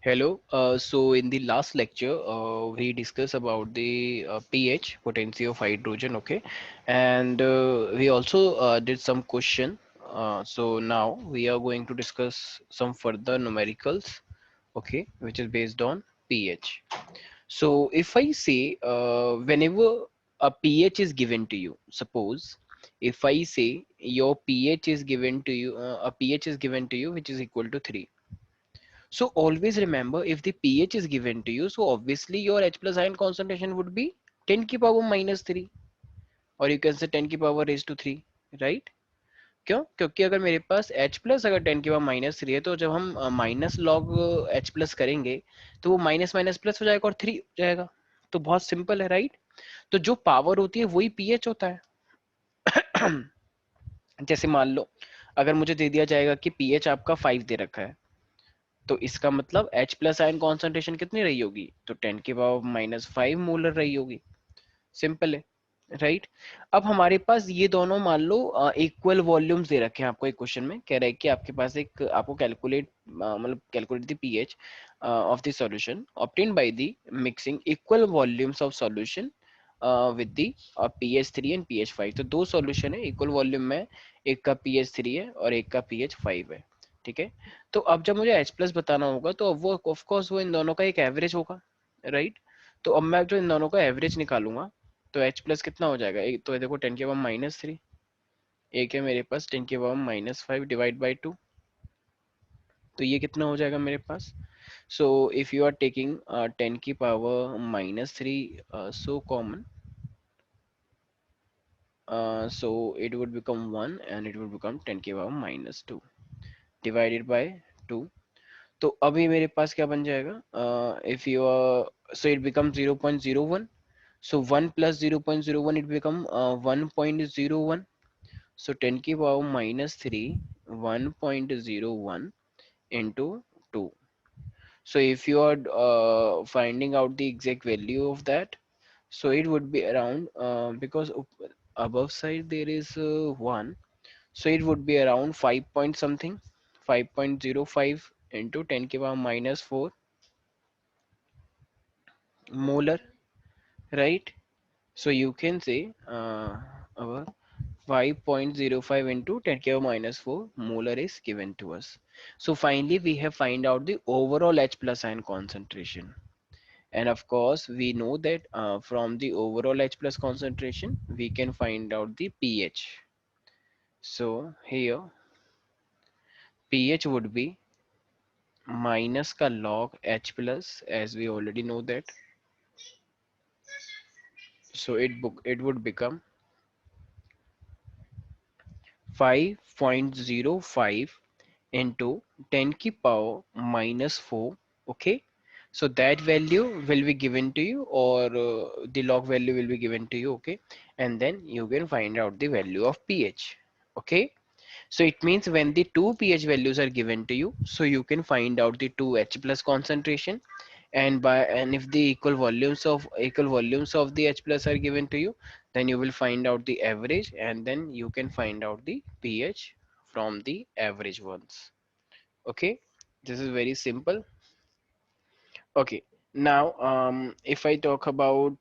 Hello. So in the last lecture, we discussed about the pH, potency of hydrogen. Okay, and we also did some question. So now we are going to discuss some further numericals. Okay, which is based on pH. So if I say whenever a pH is given to you, suppose if I say your pH is given to you, a pH is given to you which is equal to 3. So always remember, if the pH is given to you, so obviously your H plus ion concentration would be 10 की power minus 3, or you can say 10 की power raised to 3, right? क्यों? क्योंकि अगर मेरे पास H plus अगर 10 की power minus 3 है, तो जब हम माइनस लॉग H प्लस करेंगे तो वो माइनस माइनस प्लस हो जाएगा और 3 हो जाएगा. तो बहुत सिंपल है, राइट? तो जो पावर होती है वही पीएच होता है. जैसे मान लो अगर मुझे दे दिया जाएगा कि पीएच आपका 5 दे रखा है, तो इसका मतलब H प्लस आयन कॉन्सेंट्रेशन कितनी रही होगी? तो 10 की पावर माइनस 5 मोलर रही होगी. सिंपल है, राइट? अब हमारे पास ये दोनों मान लो इक्वल वॉल्यूम्स दे रखे हैं. आपको एक क्वेश्चन में कह रहा है कि आपके पास एक आपको कैलकुलेट मतलब calculate the pH of the solution obtained by the mixing equal volumes of solution with the pH 3 and pH 5. तो दो सॉल्यूशन है इक्वल वॉल्यूम में, एक का pH 3 है और एक का pH 5 है. ठीक है. तो अब जब मुझे H प्लस बताना होगा तो अब वो ऑफ कोर्स वो इन दोनों का एक एवरेज होगा, राइट? तो अब मैं जो इन दोनों का एवरेज निकालूंगा तो H प्लस कितना हो जाएगा? एक तो देखो 10 की पावर माइनस 3, एक है मेरे पास 10 की पावर माइनस 5 डिवाइड बाई 2. तो ये कितना हो जाएगा मेरे पास? So if you are taking 10 की power minus 3 so common, so it would become 1 and it would become 10 की पावर माइनस 2 डिवाइडेड बाय 2. तो अभी मेरे पास क्या बन जाएगा? If you so it become 0.01. So 1 plus 0.01 it become 1.01. So 10 की power minus 3 1.01 into 2. So if you are finding out the exact value of that, so it would be around because above side there is 1, so it would be around 5 point something, 5.05 into 10 की power minus 4 molar, right? So you can say our 5.05 into 10 to the minus 4 molar is given to us. So finally we have find out the overall H plus ion concentration. And of course we know that from the overall H plus concentration we can find out the pH. So here pH would be minus ka log H plus, as we already know that. So it would become 5.05 into 10 की power minus 4. Okay, so that value will be given to you, or the log value will be given to you. Okay, and then you can find out the value of pH. Okay, so it means when the two pH values are given to you, so you can find out the 2H plus concentration, and if the equal volumes of the H plus are given to you, then you will find out the average, and then you can find out the pH from the average ones. Okay, this is very simple. Okay, now if I talk about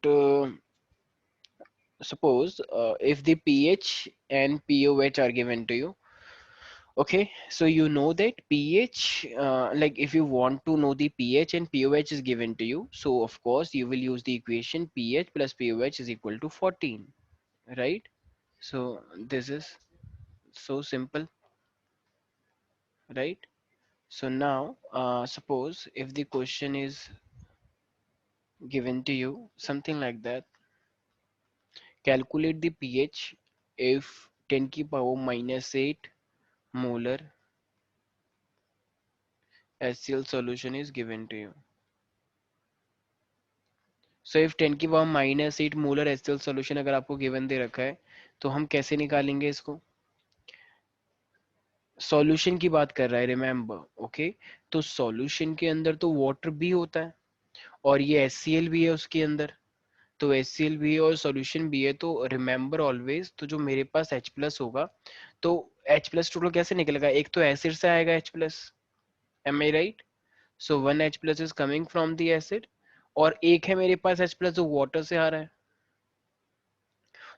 suppose if the pH and pOH are given to you. Okay, so you know that pH, like if you want to know the pH and pOH is given to you, so of course you will use the equation pH plus pOH is equal to 14, right? So this is so simple, right? So now suppose if the question is given to you something like that, calculate the pH if 10 की power minus 8 molar HCl solution is given to you. So if 10 की power minus 8 molar एसियल solution अगर आपको given दे रखा है, तो हम कैसे निकालेंगे इसको? सॉल्यूशन की बात कर रहा है, रिमेम्बर. ओके, तो सॉल्यूशन के अंदर तो वाटर भी होता है और ये HCl भी है उसके अंदर. तो HCl भी है और सॉल्यूशन भी है, तो रिमेम्बर ऑलवेज, तो जो मेरे पास H प्लस होगा, तो H प्लस टोटल कैसे निकलेगा? एक तो एसिड से आएगा H plus, am I right? So 1H+ is coming from the acid, और एक है मेरे पास H+ जो वाटर से आ रहा है।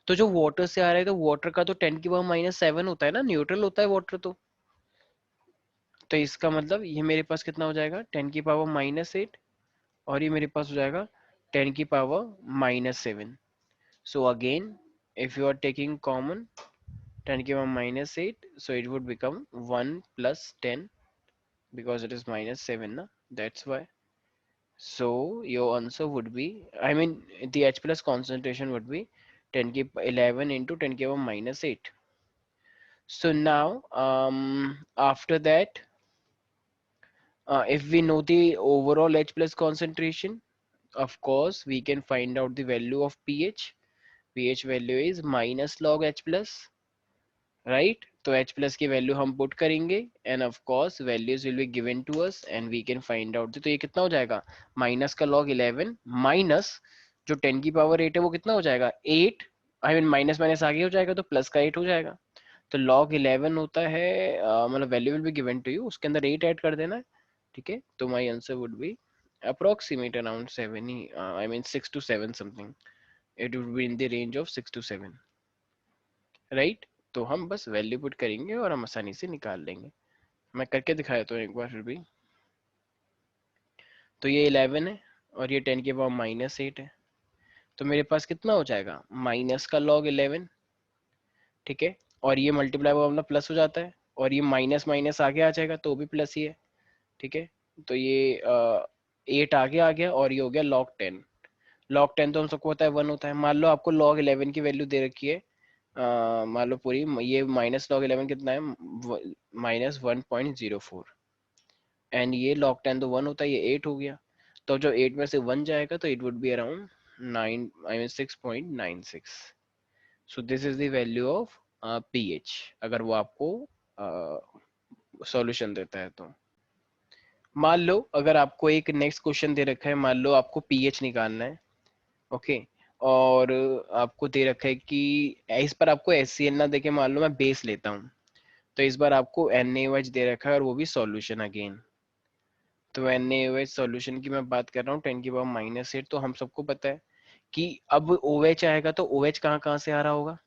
तो जो वाटर से आ रहा है, तो वाटर का तो 10⁻⁻7 होता है ना, न्यूट्रल होता है वाटर तो इसका मतलब ये मेरे पास कितना हो जाएगा, 10⁻⁻8, और ये मेरे पास हो जाएगा 10⁻⁻7। So again, if you are taking common 10⁻⁻8, so it would become 1 plus 10, because it is -7 na? That's why. So your answer would be, I mean, the H plus concentration would be 10⁻11 into 10⁻⁻8. So now after that, if we know the overall H plus concentration, of course we can find out the value of pH. pH value is minus log H plus, right. तो H प्लस की value हम put करेंगे, and of course values will be given to us and we can find out. तो ये कितना हो जाएगा, माइनस का लॉग 11 माइनस जो 10⁻8 है वो कितना हो जाएगा 8, आई मीन माइनस माइनस आगे हो जाएगा तो प्लस का 8 हो जाएगा। तो लॉग 11 होता है, मतलब value will be given to you, उसके अंदर 8 ऐड कर देना है, ठीक है। तो my answer would be approximate around 7 he, I mean 6 to 7 something, it would be in the range of 6 to 7, right. तो हम बस वैल्यू पुट करेंगे और हम आसानी से निकाल लेंगे। मैं करके दिखाया तो एक बार फिर भी। तो ये 11 है और ये 10⁻⁻8 है, तो मेरे पास कितना हो जाएगा, माइनस का लॉग 11, ठीक है। और ये मल्टीप्लाई वो अपना प्लस हो जाता है, और ये माइनस माइनस आगे आ जाएगा तो भी प्लस ही है, ठीक है। तो ये 8 आगे आ गया, और ये हो गया log 10। log 10 तो हम सबको पता है 1 होता है। मान लो आपको log 11 की वैल्यू दे रखी है, मान लो पूरी, ये माइनस log 11 कितना है, -1.04, एंड ये log 10 तो 1 होता है, ये 8 हो गया। तो जो 8 में से 1 जाएगा तो it would be around 9, I mean 6.96। So this is the value of pH, अगर वो आपको सॉल्यूशन देता है तो। मान लो अगर आपको एक नेक्स्ट क्वेश्चन दे रखा है, मान लो आपको पीएच निकालना है, ओके, और आपको दे रखा है कि इस पर आपको HCl ना देके, मान लो मैं बेस लेता हूँ, तो इस बार आपको NaOH दे रखा है और वो भी सॉल्यूशन अगेन। तो NaOH सॉल्यूशन की मैं बात कर रहा हूँ 10⁻⁻8, तो हम सबको पता है कि अब OH आएगा तो OH कहाँ कहाँ से आ रहा होगा,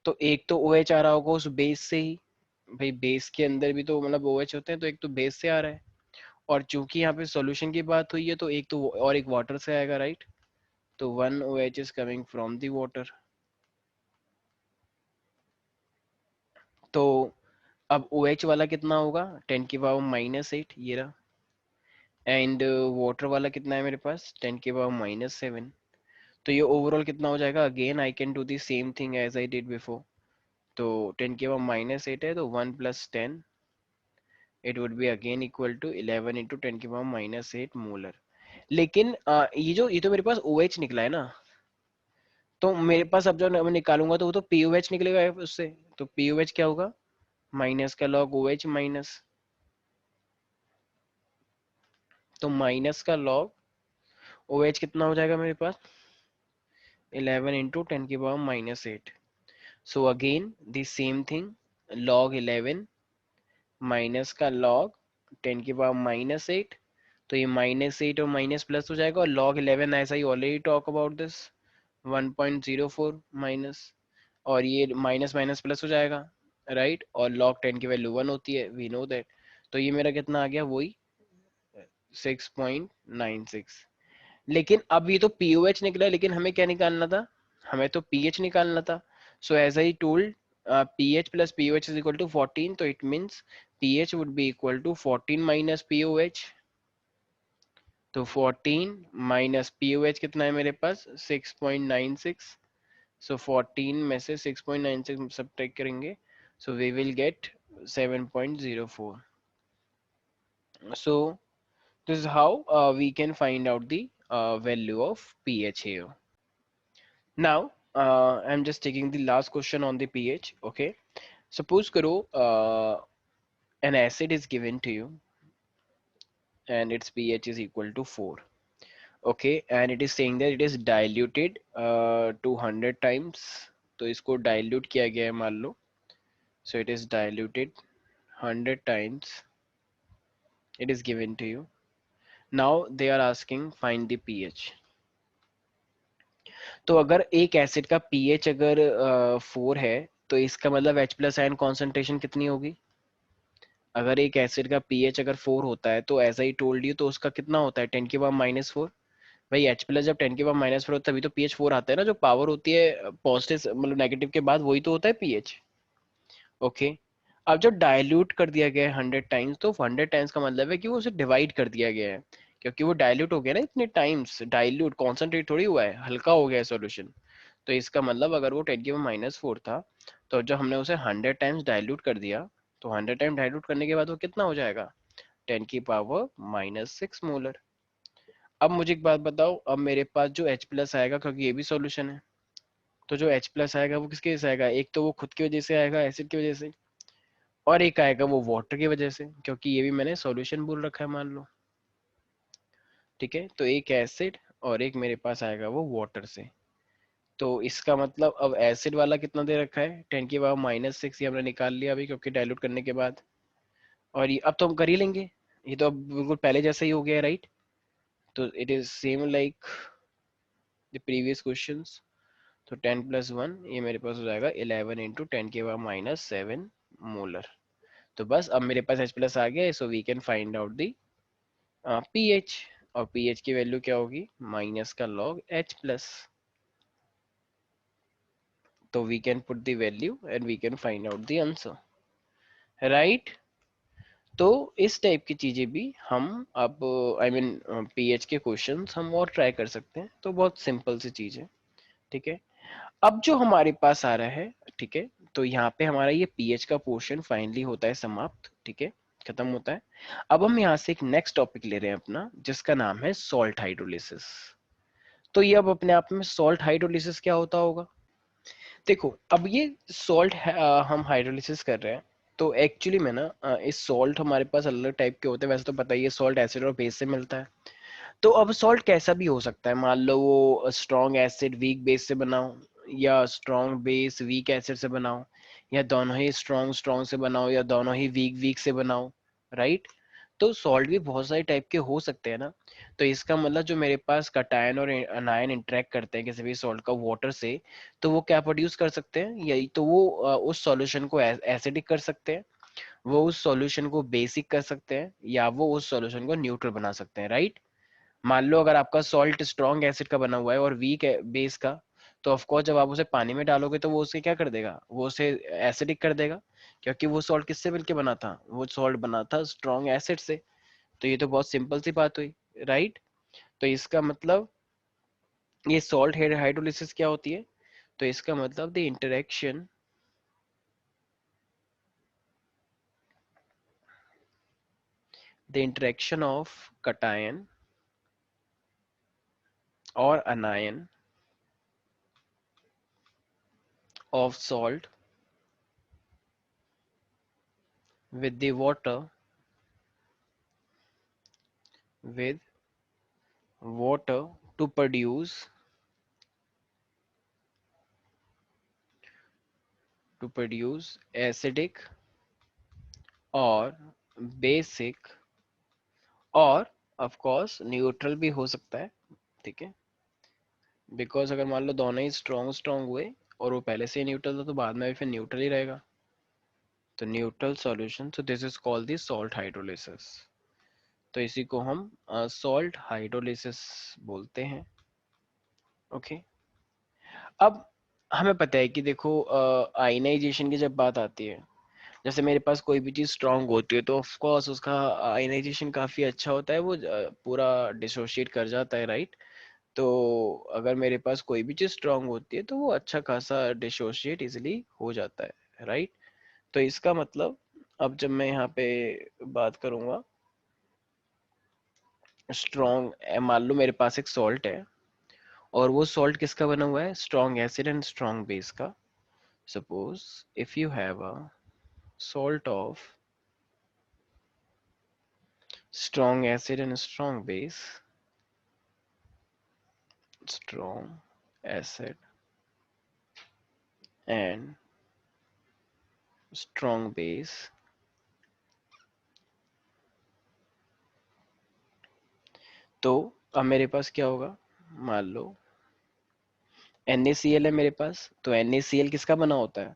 तो एक तो OH आ रहा होगा उस बेस से ही, भाई बेस के अंदर भी तो मतलब OH होते हैं, तो एक तो बेस से आ रहा है, और चूंकि यहाँ पे सॉल्यूशन की बात हुई है तो एक तो और एक वाटर से आएगा, राइट। तो 1 OH is coming from the water. तो अब OH वाला कितना होगा, 10⁻⁻8 ये रहा, एंड वाटर वाला कितना है मेरे पास 10⁻⁻7। तो ये ओवरऑल कितना हो जाएगा, again I can do the same thing as I did before. तो 10⁻⁻8 है तो 1 + 10, it would be again equal to 11 into 10⁻⁻8 molar. लेकिन ये तो मेरे पास OH निकला है ना, तो मेरे पास अब जो मैं निकालूंगा तो वो तो POH निकलेगा उससे। तो POH क्या होगा, माइनस का लॉग OH माइनस, तो माइनस का लॉग OH कितना हो जाएगा मेरे पास 11 into 10⁻⁻8। So again the same thing, log 11 minus का log 10⁻⁻8, तो ये -8 और माइनस प्लस हो जाएगा, और log 11 ऐसा ही already talk about this 1.04 minus, और ये माइनस माइनस प्लस हो जाएगा, राइट। और log 10 की वैल्यू 1 होती है, वी नो दैट। तो ये मेरा कितना आ गया, वही 6.96। लेकिन अब ये तो POH निकला, लेकिन हमें क्या निकालना था, हमें तो pH निकालना था। So as I told, pH plus POH is equal to 14, तो it means pH would be equal to 14 minus POH। तो 14 माइनस POH कितना है मेरे पास 6.96। सो 14 में से 6.96 सब्ट्रैक्ट करेंगे, so we will get 7.04। So this is how we can find out the value of pH here. Now I'm just taking the last question on the pH. Okay, suppose karo an acid is given to you and its pH is equal to 4. Okay, and it is saying that it is diluted 200 times. तो इसको dilute किया गया है मान लो, so it is diluted 100 times, it is given to you, now they are asking find the pH. तो अगर एक acid का पीएच अगर 4 है, तो इसका मतलब H प्लस आयन कॉन्सेंट्रेशन कितनी होगी? अगर एक एसिड का पीएच अगर 4 होता है तो ऐसा ही टोल्ड यू, तो उसका कितना होता है 10⁻⁻⁴। भाई H प्लस जब 10⁻⁻⁴ होता है तभी तो पीएच 4 आता है ना, जो पावर होती है पॉजिटिव मतलब नेगेटिव के बाद वही तो होता है पीएच। ओके। अब जब डाइल्यूट कर दिया गया है 100 टाइम्स, तो 100 टाइम्स का मतलब है कि वो उसे डिवाइड कर दिया गया है, क्योंकि वो डाइल्यूट हो गया ना इतने टाइम्स, डाइल्यूट कॉन्सेंट्रेट थोड़ी हुआ है, हल्का हो गया है सॉल्यूशन। तो इसका मतलब अगर वो 10⁻⁻⁴ था, तो जब हमने उसे 100 टाइम्स डाइल्यूट कर दिया, तो 100 टाइम डाइल्यूट करने के बाद वो कितना हो जाएगा? 10⁻⁻⁶ मोलर। अब मुझे एक बात बताओ, अब मेरे पास जो H प्लस आएगा, क्योंकि ये भी सॉल्यूशन है, तो जो H प्लस आएगा वो किसके वजह से आएगा? एक तो वो खुद की वजह से आएगा, एसिड की वजह से, और एक आएगा वो वाटर की वजह से, क्योंकि ये भी मैंने सॉल्यूशन बोल रखा है मान लो। ठीक है, तो एक एसिड और एक मेरे पास आएगा वो वाटर से। तो इसका मतलब अब एसिड वाला कितना दे रखा है? 10⁻⁻⁶, ये हमने निकाल लिया अभी, क्योंकि डाइल्यूट करने के बाद। और ये अब तो हम कर ही लेंगे, ये तो अब बिल्कुल पहले जैसा ही हो गया है, राइट? तो it is same like the previous questions. तो 10+1 ये मेरे पास हो जाएगा 11 इंटू 10⁻⁻⁷ मोलर। तो बस अब मेरे पास H प्लस आ गया है, so we can find out the pH. और पीएच की वैल्यू क्या होगी? माइनस का लॉग H प्लस। तो we can put the value and we can find out the answer, right? तो इस टाइप की चीजें भी हम अब आई मीन पीएच के क्वेश्चंस हम और ट्राई कर सकते हैं, तो बहुत सिंपल सी चीज है। ठीक है, अब जो हमारे पास आ रहा है, ठीक है, तो यहाँ पे हमारा ये पीएच का पोर्शन फाइनली होता है समाप्त। ठीक है, खत्म होता है। अब हम यहाँ से एक नेक्स्ट टॉपिक ले रहे हैं अपना, जिसका नाम है सॉल्ट हाइड्रोलिसिस। तो ये अब अपने आप में सॉल्ट हाइड्रोलिसिस क्या होता होगा? देखो, अब ये सॉल्ट हम हाइड्रोलिसिस कर रहे हैं, तो एक्चुअली में ना इस सॉल्ट हमारे पास अलग टाइप के होते हैं, वैसे तो पता ही है सॉल्ट एसिड और बेस से मिलता है। तो अब सॉल्ट कैसा भी हो सकता है, मान लो वो स्ट्रॉन्ग एसिड वीक बेस से बनाओ, या स्ट्रॉन्ग बेस वीक एसिड से बनाओ, या दोनों ही स्ट्रॉन्ग स्ट्रॉन्ग से बनाओ, या दोनों ही वीक वीक से बनाओ, राइट? तो सॉल्ट भी बहुत सारे टाइप के हो सकते हैं ना। तो इसका मतलब जो मेरे पास कटायन और अनायन इंटरेक्ट करते हैं किसी भी सॉल्ट का वाटर से, तो वो क्या प्रोड्यूस कर सकते हैं? यही तो वो उस सॉल्यूशन को एसिडिक कर सकते हैं, वो उस सॉल्यूशन को बेसिक कर सकते हैं, या वो उस सॉल्यूशन को न्यूट्रल बना सकते हैं, राइट? मान लो अगर आपका सॉल्ट स्ट्रॉन्ग एसिड का बना हुआ है और वीक बेस का, तो ऑफ कोर्स जब आप उसे पानी में डालोगे तो वो उसे क्या कर देगा? वो उसे एसिडिक कर देगा, क्योंकि वो सॉल्ट किससे मिलके बना था? वो सॉल्ट बना था स्ट्रॉन्ग एसिड से। तो ये तो बहुत सिंपल सी बात हुई, राइट? तो इसका मतलब ये सॉल्ट हाइड्रोलिसिस क्या होती है? तो इसका मतलब द इंटरेक्शन ऑफ कटायन और अनायन of salt with the with water to produce acidic और basic और of course न्यूट्रल भी हो सकता है। ठीक है, बिकॉज अगर मान लो दोनों ही स्ट्रॉन्ग स्ट्रॉन्ग हुए और वो पहले से ही न्यूट्रल था, तो बाद में भी फिर न्यूट्रल ही रहेगा। तो neutral solution, so this is called the salt hydrolysis. तो इसी को हम सॉल्ट हाइड्रोलिसिस बोलते हैं। ओके। अब हमें पता है कि देखो आयनाइजेशन की जब बात आती है, जैसे मेरे पास कोई भी चीज़ स्ट्रांग होती है तो ऑफ कोर्स उसका आयनाइजेशन काफ़ी अच्छा होता है, वो पूरा डिसोशिएट कर जाता है, राइट? तो अगर मेरे पास कोई भी चीज़ स्ट्रांग होती है तो वो अच्छा खासा डिसोशिएट इजिली हो जाता है, राइट? तो इसका मतलब अब जब मैं यहाँ पे बात करूँगा स्ट्रॉन्ग, मान लो मेरे पास एक सॉल्ट है, और वो सॉल्ट किसका बना हुआ है? Strong acid and strong base का। Suppose if you have a salt of strong acid and strong base, strong acid and strong base, तो अब मेरे पास क्या होगा, मान लो NaCl है मेरे पास, तो NaCl किसका बना होता है,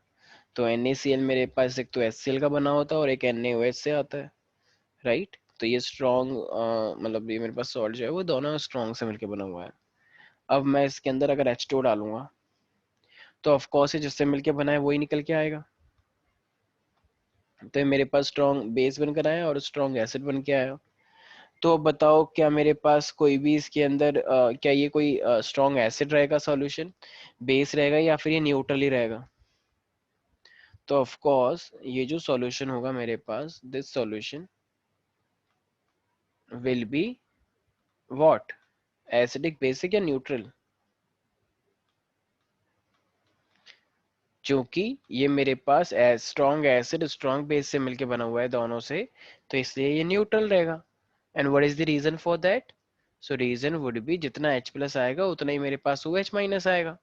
तो NaCl मेरे पास एक तो HCl का बना होता है और एक NaOH से आता है, राइट। तो ये स्ट्रॉन्ग, मतलब ये मेरे पास सॉल्ट जो है वो दोनों स्ट्रॉन्ग से मिलकर बना हुआ है। अब मैं इसके अंदर अगर H2 डालूंगा तो ऑफ कोर्स ये जिससे मिलके बना है वही निकल के आएगा। तो ये मेरे पास स्ट्रॉन्ग बेस बनकर आया और स्ट्रॉन्ग एसिड बन के आया। तो अब बताओ क्या मेरे पास कोई भी इसके अंदर क्या ये कोई स्ट्रॉन्ग एसिड रहेगा, सॉल्यूशन बेस रहेगा, या फिर ये न्यूट्रल ही रहेगा। तो ऑफ कोर्स ये जो सॉल्यूशन होगा मेरे पास, this solution will be what, acidic, basic या न्यूट्रल। क्योंकि ये मेरे पास स्ट्रॉन्ग एसिड स्ट्रॉन्ग बेस से मिलके बना हुआ है दोनों से, तो इसलिए ये न्यूट्रल रहेगा। And what is the reason for that, so reason would be जितना H प्लस आएगा उतना ही मेरे पास OH माइनस आएगा।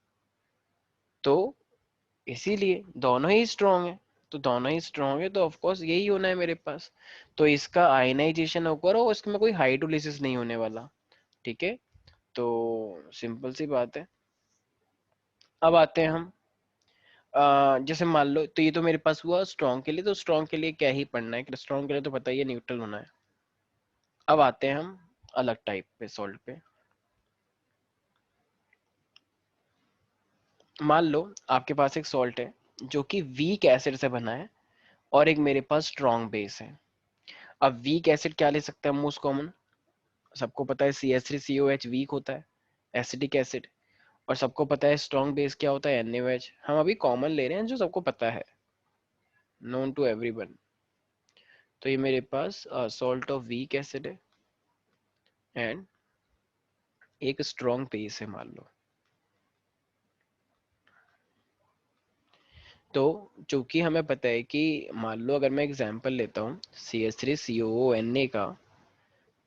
तो इसीलिए दोनों ही स्ट्रॉन्ग है, तो दोनों ही स्ट्रॉन्ग है तो ऑफ कोर्स यही होना है मेरे पास। तो इसका आयनाइजेशन होकर और इसमें कोई हाइड्रोलिसिस नहीं होने वाला, ठीक है। तो सिंपल सी बात है। अब आते हैं हम, जैसे मान लो, तो ये तो मेरे पास हुआ स्ट्रॉन्ग के लिए, तो स्ट्रॉन्ग के लिए क्या ही पढ़ना है, स्ट्रॉन्ग के लिए तो पता ही है न्यूट्रल होना है। अब आते हैं हम अलग टाइप पे, सॉल्ट पे। मान लो आपके पास एक सॉल्ट है जो कि वीक एसिड से बना है और एक मेरे पास स्ट्रॉन्ग बेस है। अब वीक एसिड क्या ले सकते हैं मोस्ट कॉमन, सबको पता है CH3COH वीक होता है, एसिडिक एसिड। और सबको पता है स्ट्रॉन्ग बेस क्या होता है, NaOH। हम अभी कॉमन ले रहे हैं जो सबको पता है, नोन टू एवरीवन। तो ये मेरे पास सॉल्ट ऑफ वीक एसिड है एंड एक स्ट्रॉन्ग बेस है मान लो। तो चूंकि हमें पता है कि, मान लो अगर मैं एग्जांपल लेता हूँ CH3COONA का,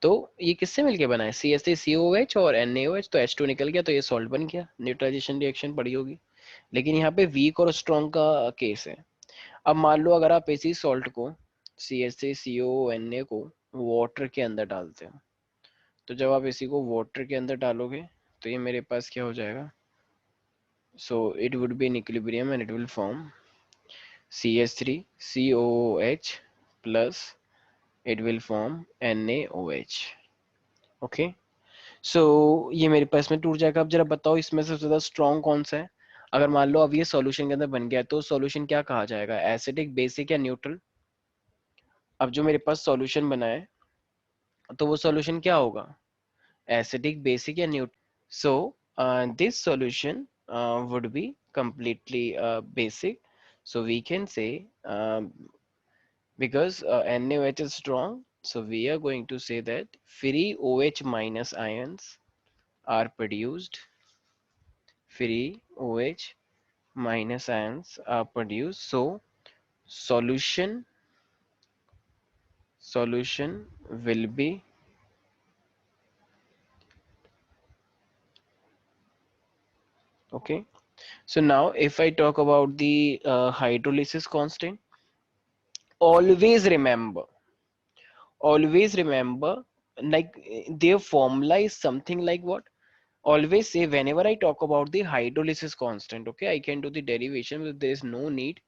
तो ये किससे मिलके बना है, CH3COOH और NaOH, तो H2 निकल गया, तो ये सॉल्ट बन गया, न्यूट्रलाइजेशन रिएक्शन पड़ी होगी। लेकिन यहाँ पे वीक और स्ट्रॉन्ग का केस है। अब मान लो अगर आप इसी सॉल्ट को, CH3COONA को वाटर के अंदर डालते हो, तो जब आप इसी को वाटर के अंदर डालोगे तो ये मेरे पास क्या हो जाएगा, so it would be in equilibrium and it will form CH3COOH plus it will form NaOH। Okay, so ये मेरे पास में टूट जाएगा। अब जरा बताओ इसमें से सबसे ज्यादा स्ट्रॉन्ग कौन सा है। अगर मान लो अब ये सॉल्यूशन के अंदर बन गया तो सॉल्यूशन क्या कहा जाएगा, एसिडिक, बेसिक या न्यूट्रल। अब जो मेरे पास सॉल्यूशन बना है तो वो सॉल्यूशन क्या होगा, एसिडिक, बेसिक या neutral. So this solution would be completely basic. So we can say because NaOH is strong, so we are going to say that free OH minus ions are produced. Free OH minus ions are produced. So solution will be okay. So now if I talk about the hydrolysis constant, always remember, always remember, like their formula is something like what, always say whenever I talk about the hydrolysis constant, okay, I can do the derivation, but there is no need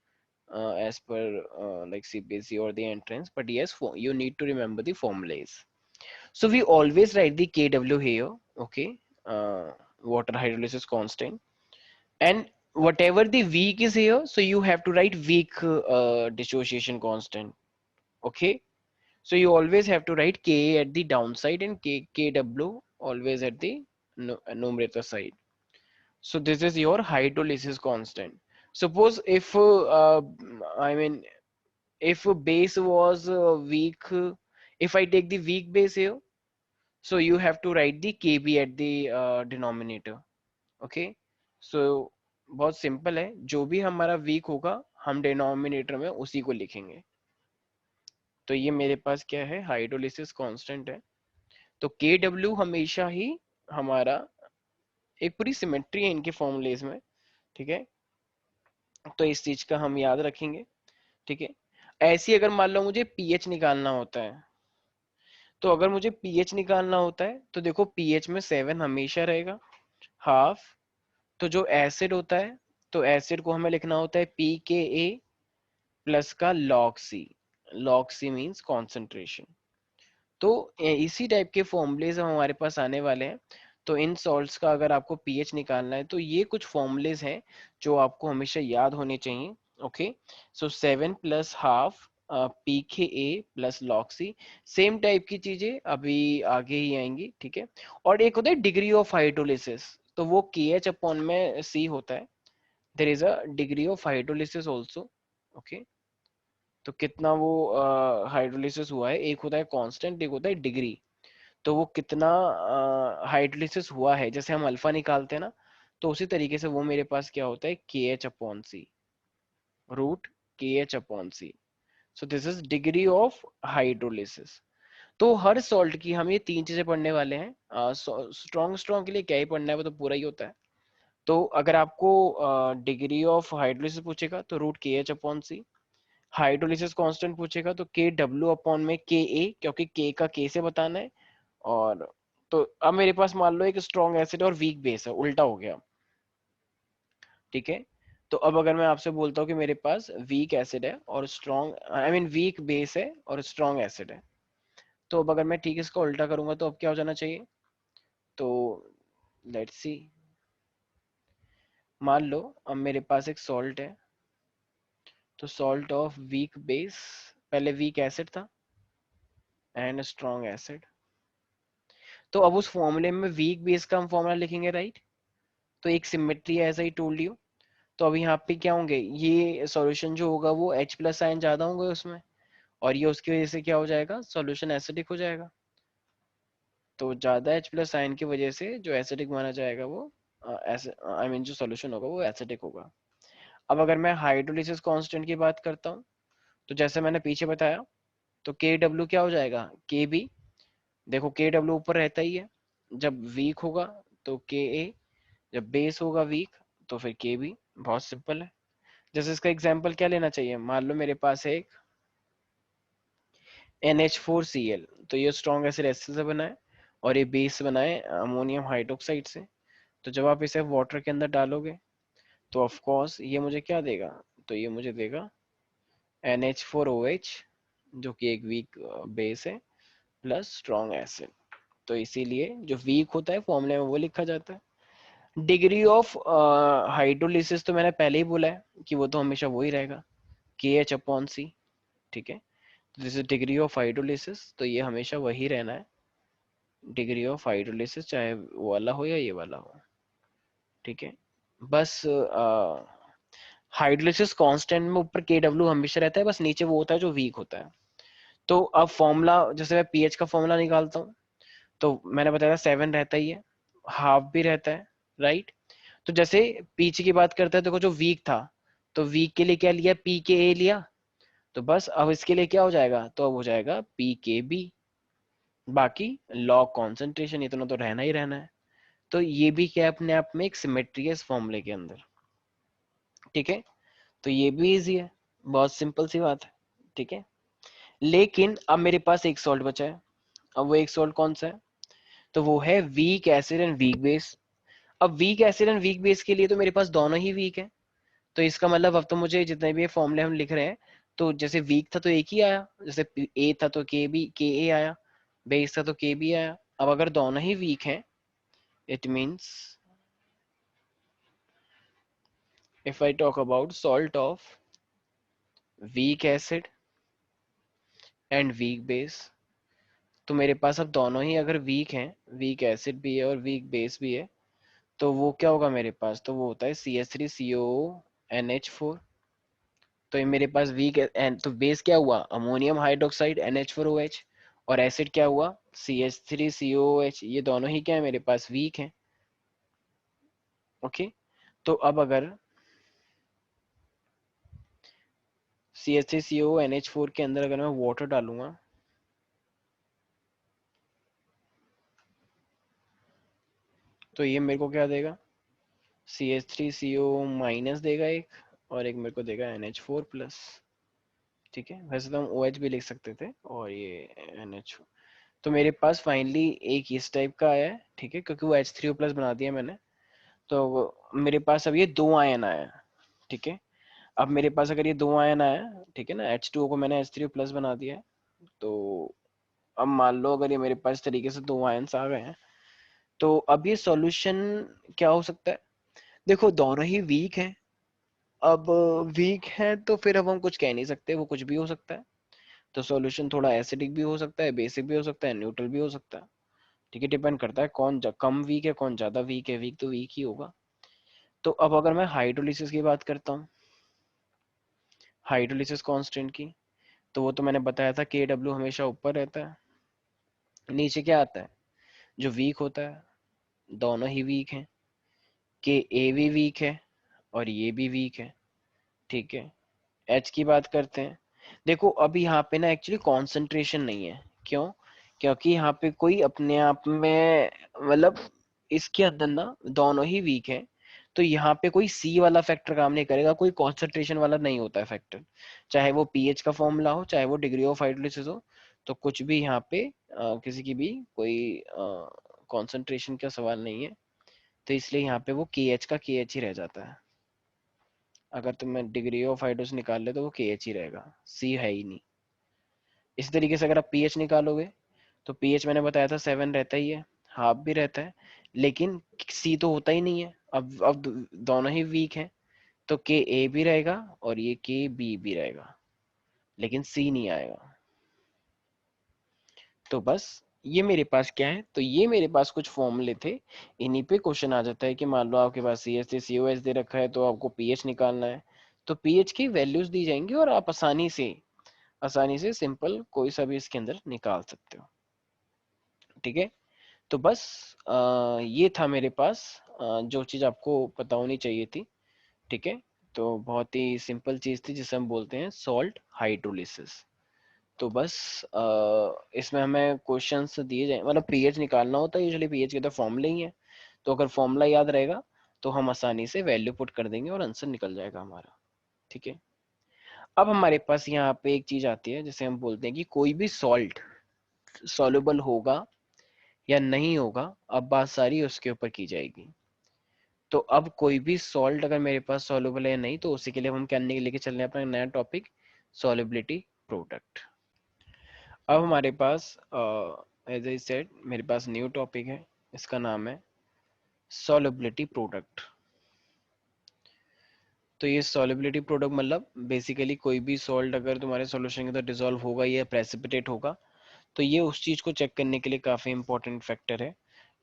as per like CBSE or the entrance, but yes, you need to remember the formulas. So we always write the Kw here, okay, water hydrolysis constant, and whatever the weak is here, so you have to write weak dissociation constant, okay. So you always have to write Ka at the downside and Kw always at the numerator side. So this is your hydrolysis constant. Suppose if I mean if a base was weak, if I take the weak base here, so you have to write the Kb at the denominator. Okay. So बहुत simple है, जो भी हमारा week होगा हम denominator में उसी को लिखेंगे। तो ये मेरे पास क्या है, हाइड्रोलिसिस कांस्टेंट है। तो के डब्ल्यू हमेशा ही हमारा, एक पूरी सिमेट्री है इनके फॉर्मूलेज में, ठीक है। तो इस चीज का हम याद रखेंगे, ठीक है। ऐसी अगर मान लो मुझे पीएच निकालना होता है, तो अगर मुझे पीएच निकालना होता है तो देखो पीएच में 7 हमेशा रहेगा, हाफ। तो जो एसिड होता है, तो एसिड को हमें लिखना होता है पी के ए प्लस का log C. Log C means concentration. तो इसी टाइप के फॉर्मूलेज हम हमारे पास आने वाले हैं। तो इन सॉल्ट्स का अगर आपको पीएच निकालना है तो ये कुछ फॉर्मूलेज हैं जो आपको हमेशा याद होने चाहिए। Okay, so 7 plus half P K A plus log c. Same type की चीजें अभी आगे ही आएंगी, ठीक है। और एक होता है डिग्री ऑफ हाइड्रोलिसिस, तो वो के एच अपॉन में सी होता है। There is a degree of hydrolysis also. Okay, तो कितना वो हाइड्रोलिसिस हुआ है, एक होता है कांस्टेंट, एक होता है डिग्री। तो वो कितना हाइड्रोलिसिस हुआ है, जैसे हम अल्फा निकालते हैं ना, तो उसी तरीके से वो मेरे पास क्या होता है K H upon C, root K H upon C. So this is degree of hydrolysis. तो हर सॉल्ट की हम ये तीन चीजें पढ़ने वाले हैं। स्ट्रॉन्ग स्ट्रॉन्ग के लिए क्या ही पढ़ना है, वो तो पूरा ही होता है। तो अगर आपको डिग्री ऑफ हाइड्रोलिसिस पूछेगा तो रूट के एच अपॉन सी। हाइड्रोलिसिस कांस्टेंट पूछेगा तो के डब्ल्यू अपॉन में के ए, क्योंकि के का के से बताना है। और तो अब मेरे पास मान लो एक स्ट्रॉन्ग एसिड और वीक बेस है, उल्टा हो गया, ठीक है। तो अब अगर मैं आपसे बोलता हूँ कि मेरे पास वीक एसिड है और strong, I mean weak base है और स्ट्रॉन्ग एसिड है, तो अब अगर मैं ठीक इसका उल्टा करूंगा तो अब क्या हो जाना चाहिए। तो लेट्स सी, मान लो अब मेरे पास एक सॉल्ट है, तो सॉल्ट ऑफ वीक बेस, पहले वीक एसिड था एंड स्ट्रॉन्ग एसिड। तो अब उस फॉर्मूले में वीक बेस का हम फॉर्मूला लिखेंगे, राइट। तो एक सिमेट्री है, ऐसा ही टोल्ड यू। तो अब यहाँ पे क्या होंगे, ये सॉल्यूशन जो होगा वो H प्लस आयन ज्यादा होंगे उसमें, और ये उसकी वजह से क्या हो जाएगा, सॉल्यूशन एसिडिक हो जाएगा। तो ज्यादा H प्लस आयन की वजह से जो एसिडिक माना जाएगा वो आई मीन जो सॉल्यूशन होगा वो एसिडिक होगा। अब अगर मैं हाइड्रोलिसिस कांस्टेंट की बात करता हूँ, तो जैसे मैंने पीछे बताया, तो के डब्ल्यू क्या हो जाएगा, के बी। देखो के डब्ल्यू ऊपर रहता ही है, जब वीक होगा तो के ए, जब बेस होगा वीक तो फिर के बी। बहुत सिंपल है। जैसे इसका एग्जांपल क्या लेना चाहिए, मान लो मेरे पास है एक NH4Cl, तो ये स्ट्रॉन्ग एसिड एसिड से बना है और ये बेस बना है अमोनियम हाइड्रोक्साइड से। तो जब आप इसे वाटर के अंदर डालोगे तो ऑफ कोर्स ये मुझे क्या देगा, तो ये मुझे देगा NH4OH, जो कि एक वीक बेस है प्लस स्ट्रॉन्ग एसिड। तो इसीलिए जो वीक होता है फॉर्मूले में वो लिखा जाता है। डिग्री ऑफ हाइड्रोलिसिस तो मैंने पहले ही बोला है कि वो तो हमेशा वही रहेगा, के एच अपॉन सी, ठीक है। This is degree of hydrolysis, तो ये हमेशा वही रहना है, डिग्री ऑफ हाइड्रोलिसिस, चाहे वो वाला हो या ये वाला हो, ठीक है। बस हाइड्रोलिसिस कांस्टेंट में ऊपर के डब्ल्यू हमेशा रहता है, बस नीचे वो होता है जो वीक होता है। तो अब फॉर्मूला, जैसे मैं पीएच का फॉर्मूला निकालता हूँ, तो मैंने बताया 7 रहता ही है, हाफ भी रहता है, राइट। तो जैसे पीछे की बात करते हैं, देखो जो वीक था, तो वीक के लिए क्या लिया, पी के ए लिया। तो बस अब इसके लिए क्या हो जाएगा, तो अब हो जाएगा पी के बी। बाकी लॉग कॉन्सेंट्रेशन इतना तो रहना ही रहना है। तो ये भी क्या है, अपने आप में एक सिमेट्री है इस फॉर्मूले के अंदर, ठीक है। तो ये भी इजी है, बहुत सिंपल सी बात है, ठीक है। लेकिन अब मेरे पास एक सॉल्ट बचा है। अब वो एक सॉल्ट कौन सा है, तो वो है weak acid and weak base. अब weak acid and weak base के लिए तो मेरे पास दोनों ही वीक है। तो इसका मतलब अब तो मुझे जितने भी फॉर्मूले हम लिख रहे हैं, तो जैसे वीक था तो एक ही आया, जैसे ए था तो के बी के ए आया, बेस था तो के बी आया। अब अगर दोनों ही वीक हैं, it means if I talk about salt of weak acid and weak base, तो मेरे पास अब दोनों ही अगर वीक हैं, वीक एसिड भी है और वीक बेस भी है, तो वो क्या होगा मेरे पास, तो वो होता है CH3COO NH4। तो ये मेरे पास वीक एंड तो बेस क्या हुआ, अमोनियम हाइड्रोक्साइड NH4OH, और एसिड क्या हुआ, CH3COOH। ये दोनों ही क्या है मेरे पास, वीक हैं। ओके, तो अब अगर CH3COO NH4 के अंदर अगर मैं वाटर डालूंगा, तो ये मेरे को क्या देगा, CH3CO- देगा एक, और एक मेरे को देगा NH4+। ठीक है, वैसे तो हम OH भी लिख सकते थे, और ये NH, तो मेरे पास फाइनली एक इस टाइप का आया है, ठीक है, क्योंकि वो H3O प्लस बना दिया मैंने। तो मेरे पास अब ये दो आयन आया है, ठीक है। अब मेरे पास अगर ये दो आयन आया, ठीक है ना, H2O को मैंने H3O प्लस बना दिया है। तो अब मान लो अगर ये मेरे पास इस तरीके से दो आयन्स आ गए हैं, तो अब ये सॉल्यूशन क्या हो सकता है? देखो दोनों ही वीक हैं। अब वीक है तो फिर अब हम कुछ कह नहीं सकते, वो कुछ भी हो सकता है। तो सॉल्यूशन थोड़ा एसिडिक भी हो सकता है, बेसिक भी हो सकता है, न्यूट्रल भी हो सकता है, ठीक है। डिपेंड करता है कौन कम वीक है, कौन ज्यादा वीक है। वीक तो वीक ही होगा। तो अब अगर मैं हाइड्रोलिसिस की बात करता हूँ, हाइड्रोलिसिस कांस्टेंट की, तो वो तो मैंने बताया था Kw हमेशा ऊपर रहता है। नीचे क्या आता है? जो वीक होता है, दोनों ही वीक हैं। Ka भी वीक है और ये भी वीक है, ठीक है। एच की बात करते हैं। देखो अभी यहाँ पे ना एक्चुअली कॉन्सेंट्रेशन नहीं है। क्यों? क्योंकि यहाँ पे कोई अपने आप में, मतलब इसके अंदर ना दोनों ही वीक है। तो यहाँ पे कोई सी वाला फैक्टर काम नहीं करेगा, कोई कॉन्सेंट्रेशन वाला नहीं होता है फैक्टर। चाहे वो पीएच का फॉर्मूला हो, चाहे वो डिग्री ऑफ हाइड्रोलिसिस हो, तो कुछ भी यहाँ पे किसी की भी कोई कॉन्सेंट्रेशन का सवाल नहीं है। तो इसलिए यहाँ पे वो के एच का के एच ही रह जाता है। अगर तुम्हें डिग्री ऑफ हाइड्रोस निकाल ले तो वो के एच ही रहेगा, सी है ही नहीं। इसी तरीके से अगर आप पीएच निकालोगे, तो पीएच मैंने बताया था 7 रहता ही है, हाफ भी रहता है, लेकिन सी तो होता ही नहीं है। अब दोनों ही वीक हैं। तो के ए भी रहेगा और ये के बी भी रहेगा, लेकिन सी नहीं आएगा। तो बस ये मेरे पास क्या है, तो ये मेरे पास कुछ फॉर्मूले थे। इन्हीं पे क्वेश्चन आ जाता है कि मान लो आपके पास सी एस सी सी ओ एस दे रखा है, तो आपको पीएच निकालना है। तो पीएच की वैल्यूज दी जाएंगी और आप आसानी से सिंपल कोई सा भी इसके अंदर निकाल सकते हो, ठीक है। तो बस ये था मेरे पास जो चीज़ आपको पता होनी चाहिए थी, ठीक है। तो बहुत ही सिंपल चीज़ थी जिसे हम बोलते हैं सॉल्ट हाइड्रोलिसिस। तो बस इसमें हमें क्वेश्चंस दिए जाए, मतलब पीएच निकालना होता है, यूजुअली पीएच के तो फॉर्मूले ही है। तो अगर फॉर्मूला याद रहेगा तो हम आसानी से वैल्यू पुट कर देंगे और आंसर निकल जाएगा हमारा, ठीक है। अब हमारे पास यहाँ पे एक चीज आती है जिसे हम बोलते हैं कि कोई भी सॉल्ट सॉल्युबल होगा या नहीं होगा। अब बात सारी उसके ऊपर की जाएगी। तो अब कोई भी सॉल्ट अगर मेरे पास सॉल्युबल है या नहीं, तो उसी के लिए हम क्या लेके चल रहे हैं अपना नया टॉपिक, सॉल्युबिलिटी प्रोडक्ट। अब हमारे पास एज आई सेड मेरे पास न्यू टॉपिक है, इसका नाम है सॉल्युबिलिटी प्रोडक्ट। तो ये सॉल्युबिलिटी प्रोडक्ट मतलब बेसिकली कोई भी सॉल्ट अगर तुम्हारे सॉल्यूशन के अंदर डिसॉल्व होगा या प्रेसिपिटेट होगा, तो ये उस चीज को चेक करने के लिए काफी इंपॉर्टेंट फैक्टर है,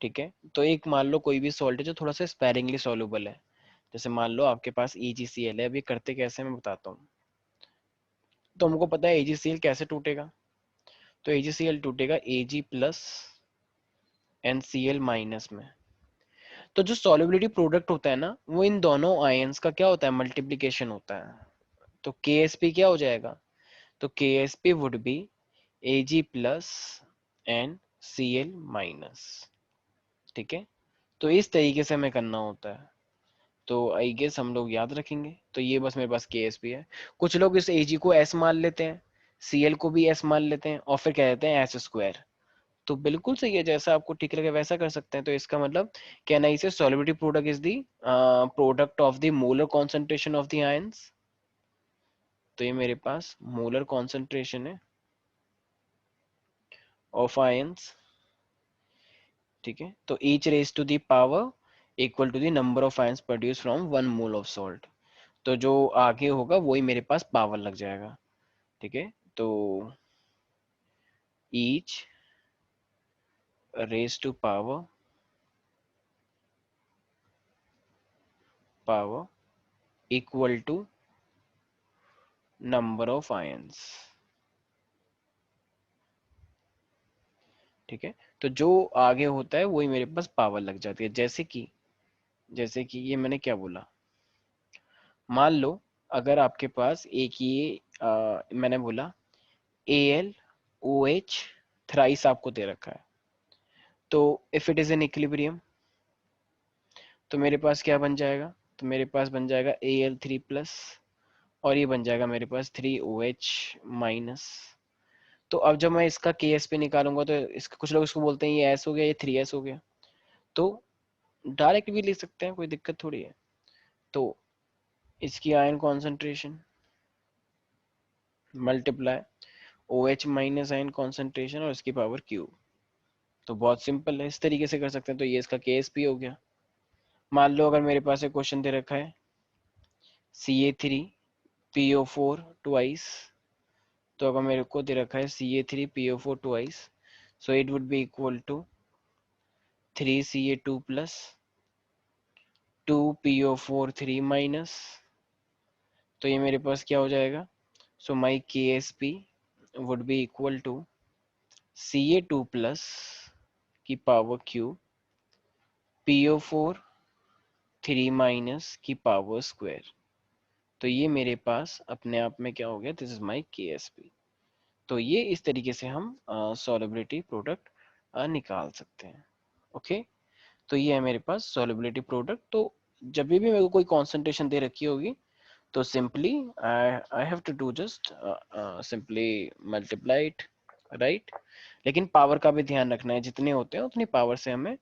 ठीक है। तो एक मान लो कोई भी सॉल्ट है जो थोड़ा सा स्पैरिंगली सॉल्युबल है। जैसे मान लो आपके पास EgCl है। अब ये करते कैसे मैं बताता हूँ। तो हमको पता है EgCl कैसे टूटेगा। तो EgCl टूटेगा Ag प्लस NCl माइनस में। तो जो सॉल्युबिलिटी प्रोडक्ट होता है ना, वो इन दोनों आयंस का क्या होता है, मल्टीप्लीकेशन होता है। तो KSP क्या हो जाएगा? तो KSP would be Ag plus NCl minus, ठीक है। तो इस तरीके से हमें करना होता है। तो आई गेस हम लोग याद रखेंगे। तो ये बस मेरे पास KSP है। कुछ लोग इस Ag को S मान लेते हैं, Cl को भी S मान लेते हैं और फिर कह देते हैं S²। तो बिल्कुल सही है, जैसा आपको ठीक लगे वैसा कर सकते हैं। तो इसका मतलब कहना इसे solubility product is the product of the molar concentration of the ions. तो ये मेरे पास मोलर कॉन्सेंट्रेशन है ऑफ आयंस, ठीक है। तो each raise to the power equal to the number of ions produce from 1 mole of salt. तो जो आगे होगा वही मेरे पास पावर लग जाएगा, ठीक है। तो each raise to power equal to number of ions, ठीक है। तो जो आगे होता है वही मेरे पास पावर लग जाती है। जैसे कि ये मैंने क्या बोला, मान लो अगर आपके पास एक ये मैंने बोला AlOH थ्राइस आपको दे रखा है। तो if it is in equilibrium, तो मेरे पास क्या बन जाएगा? तो मेरे पास बन जाएगा Al3 प्लस और ये बन जाएगा मेरे पास 3OH माइनस। तो अब जब मैं इसका के एस पी निकालूंगा तो इसका कुछ लोग इसको बोलते हैं ये एस हो गया, ये 3s हो गया। तो डायरेक्ट भी लिख सकते हैं, कोई दिक्कत थोड़ी है। तो इसकी ion concentration multiply O H minus ion concentration और इसकी पावर क्यू। तो बहुत सिंपल है, इस तरीके से कर सकते हैं। तो ये इसका के एस पी हो गया। मान लो अगर मेरे पास एक क्वेश्चन दे रखा है CA3PO4 ट्वाइस, तो अगर मेरे को दे रखा है CA3PO4 twice, so it would be equal to 3CA2 plus 2PO4 3 minus. तो ये मेरे पास क्या हो जाएगा, so my K S P would be equal to CA2 plus की पावर क्यू PO4 3 माइनस की पावर स्क्वायर। तो ये मेरे पास अपने आप में क्या हो गया, this is my K S P. तो ये इस तरीके से हम सॉलिबिलिटी प्रोडक्ट निकाल सकते हैं। ओके, तो ये है मेरे पास सॉलिबिलिटी प्रोडक्ट। तो जब भी मेरे को कोई कॉन्सेंट्रेशन दे रखी होगी तो simply I have to do just simply multiply it, right. लेकिन पावर का भी ध्यान रखना है, जितने होते हैं उतनी पावर से हमें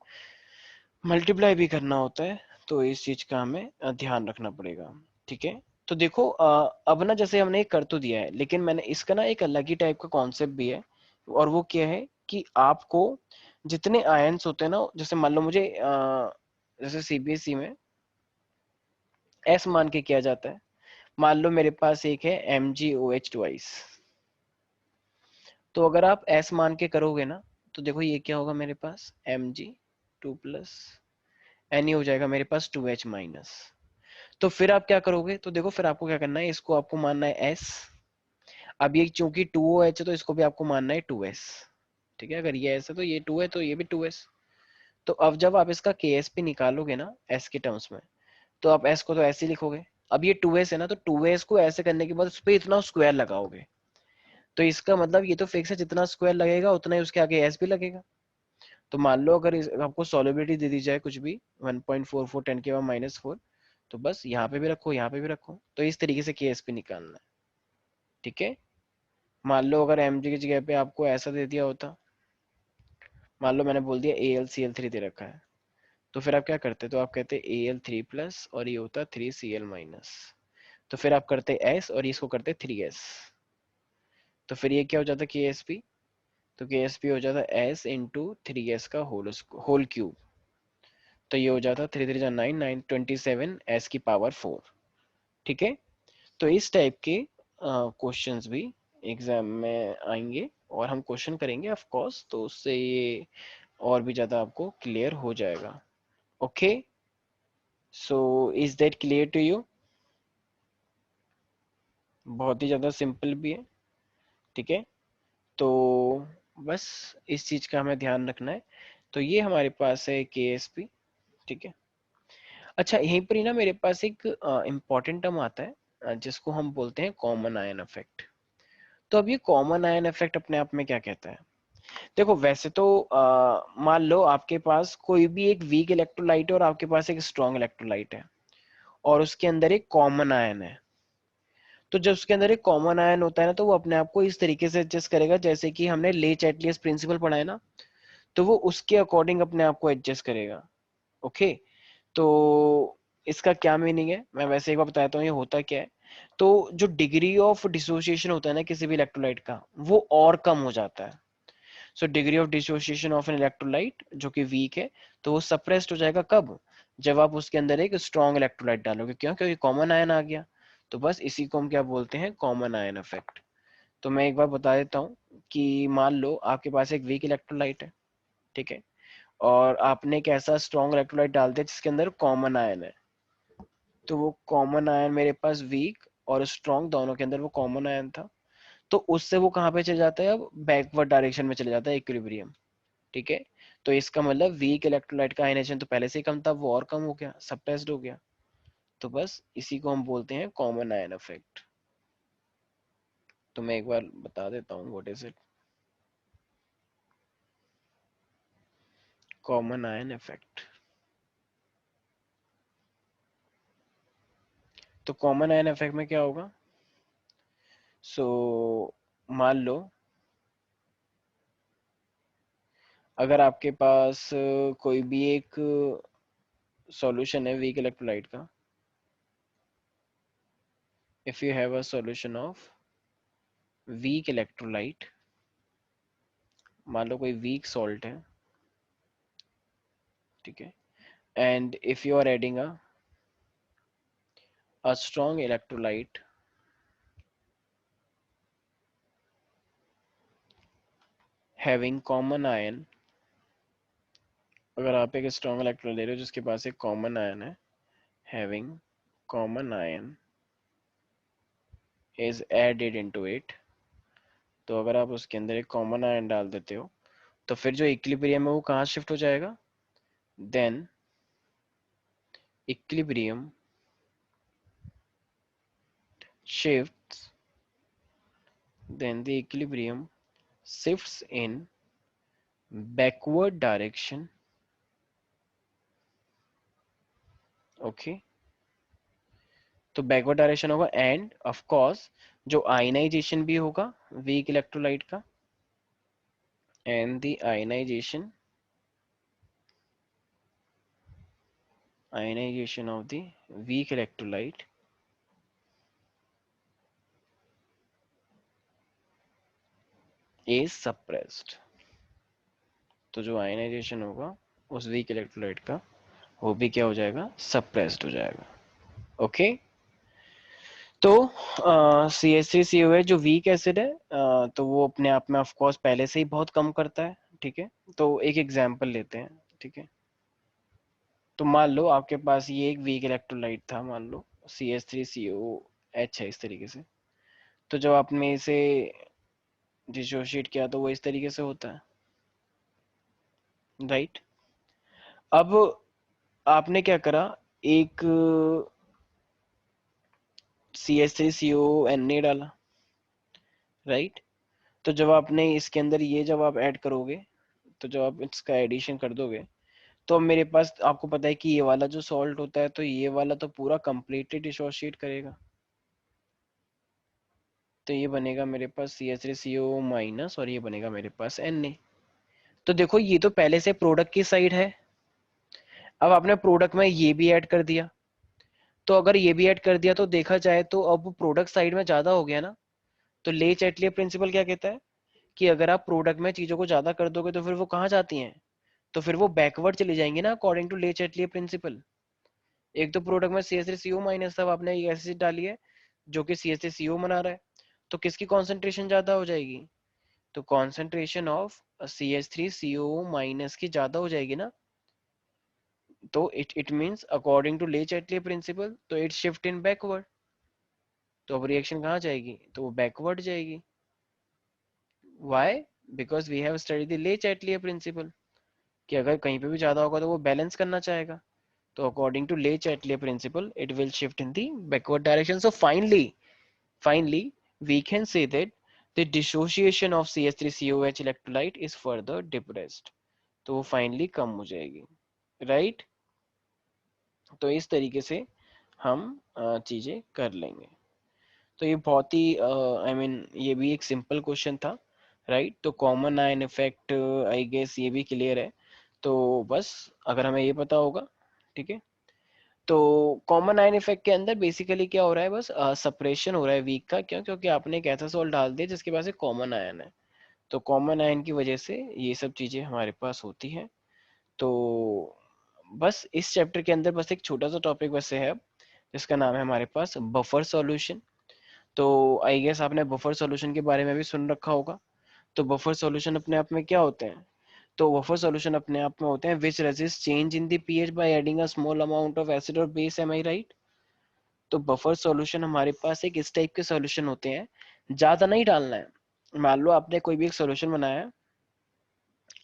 मल्टीप्लाई भी करना होता है। तो इस चीज का हमें ध्यान रखना पड़ेगा। ठीक है। तो देखो अब ना जैसे हमने कर तो दिया है, लेकिन मैंने इसका ना एक अलग ही टाइप का कॉन्सेप्ट भी है। और वो क्या है कि आपको जितने आयंस होते हैं ना, जैसे मान लो मुझे जैसे सीबीएसई में एस मान के किया जाता है। मान लो मेरे पास एक है MgOH ट्वाइस। तो अगर आप एस मान के करोगे ना, तो देखो ये क्या होगा मेरे पास Mg2 प्लस एन हो जाएगा मेरे पास 2H माइनस। तो फिर आप क्या करोगे, तो देखो फिर आपको क्या करना है, इसको आपको मानना है एस। अब ये चूंकि 2OH है तो इसको भी आपको मानना है 2s। ठीक है, अगर ये एस है तो ये 2 है तो ये भी 2s। तो अब जब आप इसका के एस पी निकालोगे ना एस के टर्म्स में, तो आप एस को तो ऐसे ही लिखोगे। अब ये 2s है ना, तो 2s को ऐसे करने के बाद उस पर इतना स्क्वायर लगाओगे। तो इसका मतलब ये तो फिक्स है, जितना स्क्वायर लगेगा उतना ही उसके आगे एस भी लगेगा। तो मान लो अगर आपको सॉलिबिलिटी दे दी जाए कुछ भी 1.44 10 के पावर -4, तो बस यहाँ पे भी रखो, यहाँ पे भी रखो। तो इस तरीके से के एस पी निकालना है। ठीक है। मान लो अगर एम जी की जगह पे आपको ऐसा दे दिया होता, मान लो मैंने बोल दिया AlCl3 दे रखा है, तो फिर आप क्या करते, तो आप कहते Al3 प्लस और ये होता 3Cl माइनस। तो फिर आप करते S और इसको करते 3s। तो फिर ये क्या हो जाता के एस पी, तो के एस पी हो जाता S इंटू 3s का होल क्यूब। तो ये हो जाता 3 3 9 9 27 s की पावर 4। ठीक है। तो इस टाइप के क्वेश्चंस भी एग्जाम में आएंगे और हम क्वेश्चन करेंगे ऑफ कोर्स, तो उससे ये और भी ज्यादा आपको क्लियर हो जाएगा। Okay, so is that clear to you? बहुत ही ज्यादा सिंपल भी है। ठीक है। तो बस इस चीज का हमें ध्यान रखना है। तो ये हमारे पास है के एस पी। ठीक है। अच्छा, यहीं पर ही ना मेरे पास एक इम्पॉर्टेंट टर्म आता है जिसको हम बोलते हैं कॉमन आयन इफेक्ट। तो अब ये कॉमन आयन इफेक्ट अपने आप में क्या कहता है? देखो वैसे तो मान लो आपके पास कोई भी एक वीक इलेक्ट्रोलाइट है और आपके पास एक स्ट्रॉन्ग इलेक्ट्रोलाइट है, और उसके अंदर एक कॉमन आयन है। तो जब उसके अंदर एक कॉमन आयन होता है ना, तो वो अपने आप को इस तरीके से एडजस्ट करेगा, जैसे कि हमने ले चैटलियस प्रिंसिपल पढ़ा है ना, तो वो उसके अकॉर्डिंग अपने आप को एडजस्ट करेगा। ओके। तो इसका क्या मीनिंग है, मैं वैसे एक बार बताता हूँ ये होता क्या है। तो जो डिग्री ऑफ डिसोसिएशन होता है ना किसी भी इलेक्ट्रोलाइट का, वो और कम हो जाता है। So degree of dissociation of an electrolyte जो कि वीक है, तो वो सप्रेस्ड हो जाएगा कब, जब आप उसके अंदर एक स्ट्रॉन्ग इलेक्ट्रोलाइट डालोगे। क्यों? क्योंकि कॉमन आयन आ गया। तो बस इसी को हम क्या बोलते हैं, कॉमन आयन इफेक्ट। तो मैं एक बार बता देता हूँ कि मान लो आपके पास एक वीक इलेक्ट्रोलाइट है। ठीक है। और आपने एक ऐसा स्ट्रॉन्ग इलेक्ट्रोलाइट डाल दिया जिसके अंदर कॉमन आयन है। तो वो कॉमन आयन मेरे पास वीक और स्ट्रॉन्ग दोनों के अंदर वो कॉमन आयन था। तो उससे वो कहाँ पे चले जाता है, अब बैकवर्ड डायरेक्शन में चले जाता है, इक्विलिब्रियम। ठीक है। तो इसका मतलब वीक इलेक्ट्रोलाइट का आयनेशन तो पहले से ही कम था, वो और कम हो गया, सप्रेस्ड हो गया। तो बस इसी को हम बोलते हैं कॉमन आयन इफेक्ट। तो मैं एक बार बता देता हूँ what is it, common ion effect. तो कॉमन आयन इफेक्ट में क्या होगा, सो मान लो अगर आपके पास कोई भी एक सॉल्यूशन है वीक इलेक्ट्रोलाइट का, if you have a solution of weak electrolyte, मान लो कोई वीक सॉल्ट है, ठीक है, and if you are adding a strong electrolyte having common ion, अगर आप एक स्ट्रॉन्ग इलेक्ट्रोलाइट ले रहे हो जिसके पास एक कॉमन आयन है, having common ion is added into it, तो अगर आप उसके अंदर एक कॉमन आयन डाल देते हो तो फिर जो इक्विलिब्रियम है वो कहाँ शिफ्ट हो जाएगा, then equilibrium shifts then the equilibrium shifts in backward direction, okay, तो बैकवर्ड डायरेक्शन होगा, एंड ऑफ कोर्स जो आयनाइजेशन भी होगा वीक इलेक्ट्रोलाइट का, and the ionisation of the weak electrolyte is suppressed, तो जो आयनाइजेशन होगा उस वीक इलेक्ट्रोलाइट का वो भी क्या हो जाएगा, सप्रेस्ड हो जाएगा, ओके। तो सी एच थ्री सी ओ है जो वीक एसिड है, तो वो अपने आप में ऑफ कोर्स पहले से ही बहुत कम करता है, ठीक है। तो एक एग्जांपल लेते हैं, ठीक है। तो मान लो आपके पास ये एक वीक इलेक्ट्रोलाइट था, मान लो C H three C O H है इस तरीके से, तो जब आपने इसे डिसोशिएट किया तो वो इस तरीके से होता है, राइट। अब आपने क्या करा, एक C H three C O N A डाला, राइट। तो जब आपने इसके अंदर ये जब आप ऐड करोगे, तो जब आप इसका एडिशन कर दोगे, तो अब मेरे पास, आपको पता है कि ये वाला जो सॉल्ट होता है तो ये वाला तो पूरा कंप्लीटली डिसोशिएट करेगा, तो ये बनेगा मेरे पास C H three C O minus और ये बनेगा मेरे पास एन ए। तो देखो ये तो पहले से प्रोडक्ट की साइड है, अब आपने प्रोडक्ट में ये भी ऐड कर दिया, तो अगर ये भी ऐड कर दिया तो देखा जाए तो अब प्रोडक्ट साइड में ज्यादा हो गया ना। तो ले चैटलियर प्रिंसिपल क्या कहता है कि अगर आप प्रोडक्ट में चीजों को ज्यादा कर दोगे तो फिर वो कहाँ जाती हैं, तो फिर वो बैकवर्ड चली जाएंगी ना, according to Le Chatelier principle. एक तो प्रोडक्ट में C H three C O minus था, अब आपने एक एसिड डाली है जो कि सी एच थ्री सी ओ बना रहा है, तो किसकी कॉन्सेंट्रेशन ज्यादा हो जाएगी, तो concentration of C H three C O minus की ज्यादा हो जाएगी ना। तो it means according to Le Chatelier principle तो इट शिफ्ट इन बैकवर्ड, तो अब रिएक्शन कहाँ जाएगी, तो वो बैकवर्ड जाएगी। Why, because we have study the Le Chatelier principle, कि अगर कहीं पे भी ज्यादा होगा तो वो बैलेंस करना चाहेगा, तो according to Le Chatelier principal it will shift in the backward direction. So finally we can say that the dissociation of CH3COH electrolyte is further depressed, तो वो फाइनली कम हो जाएगी, राइट। तो इस तरीके से हम चीजें कर लेंगे। तो ये बहुत ही आई मीन ये भी एक सिंपल क्वेश्चन था, राइट। तो common ion effect I guess ये भी क्लियर है, तो बस अगर हमें ये पता होगा, ठीक है। तो कॉमन आयन इफेक्ट के अंदर बेसिकली क्या हो रहा है, बस सप्रेशन हो रहा है वीक का, क्यों, क्योंकि आपने एक ऐसा सॉल्ट डाल दिया जिसके पास एक कॉमन आयन है, तो कॉमन आयन की वजह से ये सब चीजें हमारे पास होती हैं। तो बस इस चैप्टर के अंदर बस एक छोटा सा टॉपिक बस है अब, जिसका नाम है हमारे पास बफर सॉल्यूशन। तो आई गेस आपने बफर सॉल्यूशन के बारे में भी सुन रखा होगा। तो बफर सॉल्यूशन अपने आप में क्या होते हैं, तो बफर सॉल्यूशन अपने आप में होते हैं विच resist change in the pH by adding a small amount of acid और बेस, एम आई राइट। तो बफर सॉल्यूशन हमारे पास एक इस टाइप के सॉल्यूशन होते हैं, ज्यादा नहीं डालना है। मान लो आपने कोई भी एक सॉल्यूशन बनाया है,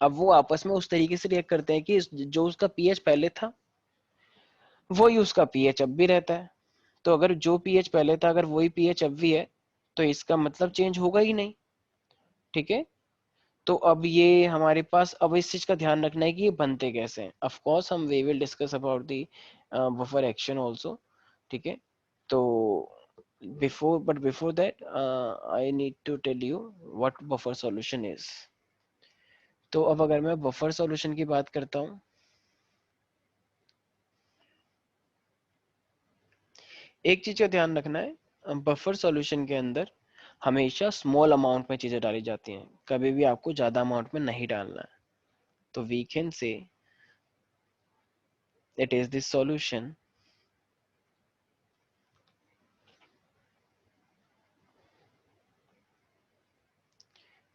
अब वो आपस में उस तरीके से रिएक्ट करते हैं कि जो उसका पीएच पहले था वही उसका पीएच अब भी रहता है। तो अगर जो पीएच पहले था अगर वही पीएच अब भी है तो इसका मतलब चेंज होगा ही नहीं, ठीक है। तो अब ये हमारे पास अब इस चीज का ध्यान रखना है कि ये बनते कैसे हैं। ऑफ कोर्स हम we will discuss about the buffer action also, ठीक है। तो before that I need to tell you what buffer solution is। तो अब अगर मैं बफर सॉल्यूशन की बात करता हूँ, एक चीज का ध्यान रखना है, बफर सॉल्यूशन के अंदर हमेशा स्मॉल अमाउंट में चीजें डाली जाती हैं, कभी भी आपको ज्यादा अमाउंट में नहीं डालना है। तो we can say it is this solution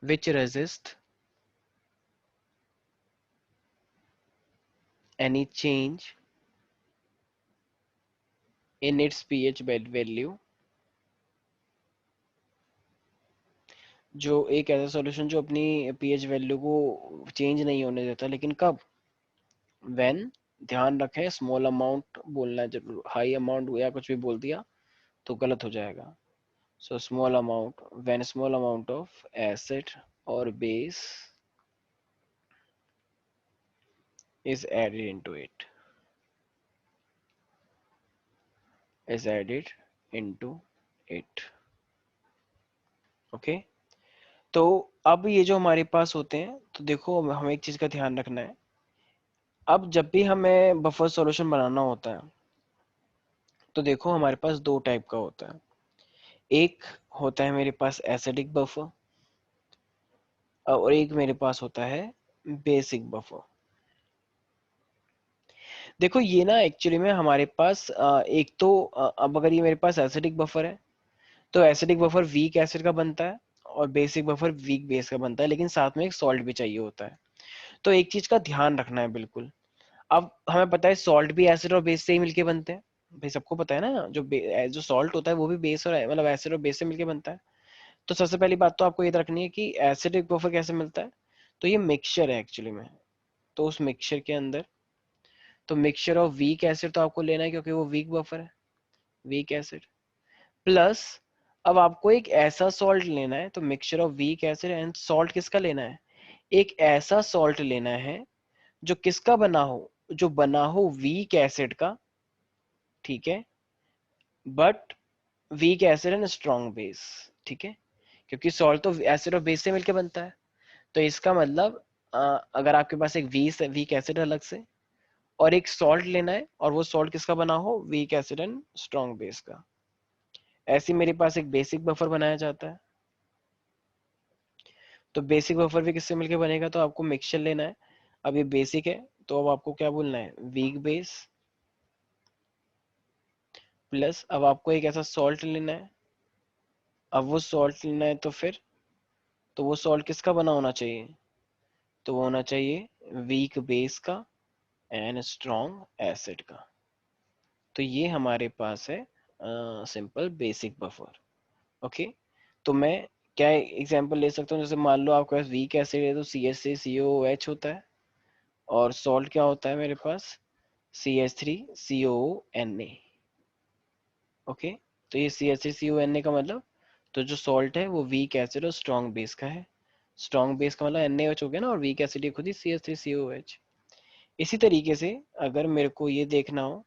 which resist any change in its pH value, जो एक ऐसा सॉल्यूशन जो अपनी pH वैल्यू को चेंज नहीं होने देता, लेकिन कब, व्हेन, ध्यान रखें स्मॉल अमाउंट बोलना है, जब हाई अमाउंट या कुछ भी बोल दिया तो गलत हो जाएगा। So small amount, when small amount of acid और base is added into it, is added into it, okay. तो अब ये जो हमारे पास होते हैं, तो देखो हमें एक चीज का ध्यान रखना है, अब जब भी हमें बफर सॉल्यूशन बनाना होता है तो देखो हमारे पास दो टाइप का होता है। एक होता है मेरे पास एसिडिक बफर और एक मेरे पास होता है बेसिक बफर। देखो ये ना एक्चुअली में हमारे पास एक तो अब अगर ये मेरे पास एसिडिक बफर है तो एसिडिक बफर वीक एसिड का बनता है और बेसिक बफर वीक बेस का बनता है, लेकिन साथ में एक सॉल्ट भी चाहिए होता है। तो एक चीज का ध्यान रखना है बिल्कुल। अब हमें पता है सॉल्ट भी एसिड और बेस से ही मिलके बनते हैं, भाई सबको पता है ना, जो सॉल्ट होता है वो भी बेस और मतलब एसिड और बेस से मिलके बनता है। तो सबसे पहली बात तो आपको ये रखनी है कि एसिडिक बफर कैसे मिलता है। तो ये मिक्सचर है एक्चुअली में। तो उस मिक्सचर के अंदर, तो मिक्सचर ऑफ वीक एसिड तो आपको लेना है क्योंकि वो वीक बफर है, वीक एसिड प्लस अब आपको एक ऐसा सॉल्ट लेना है, तो mixture of weak acid and salt किसका लेना है, एक ऐसा सॉल्ट लेना है जो किसका बना हो, जो बना हो वीक एसिड का, ठीक है, but week acid and strong base, ठीक है, क्योंकि सॉल्ट तो एसिड और बेस से मिलकर बनता है। तो इसका मतलब अगर आपके पास एक वीक एसिड अलग से और एक सॉल्ट लेना है और वो सॉल्ट किसका बना हो, week acid and strong base का, ऐसे मेरे पास एक बेसिक बफर बनाया जाता है। तो बेसिक बफर भी किससे मिलके बनेगा, तो आपको मिक्सचर लेना है। अब ये बेसिक है तो अब आपको क्या बोलना है, वीक बेस प्लस अब आपको एक ऐसा सॉल्ट लेना है। अब वो सॉल्ट लेना है तो फिर, तो वो सॉल्ट किसका बना होना चाहिए, तो वो होना चाहिए वीक बेस का एंड स्ट्रॉन्ग एसिड का। तो ये हमारे पास है सिंपल बेसिक बफर, ओके। तो मैं क्या एग्जांपल ले सकता हूँ, जैसे मान लो आपके पास वीक एसिड है तो CH3COOH होता है, और सॉल्ट क्या होता है मेरे पास, CH3COONA, ओके। तो ये CH3CONA का मतलब, तो जो सॉल्ट है वो वीक एसिड और स्ट्रॉन्ग बेस का है। स्ट्रॉन्ग बेस का मतलब NaOH हो गया ना, और वीक एसिड ये खुद ही CH3COOH। इसी तरीके से अगर मेरे को ये देखना हो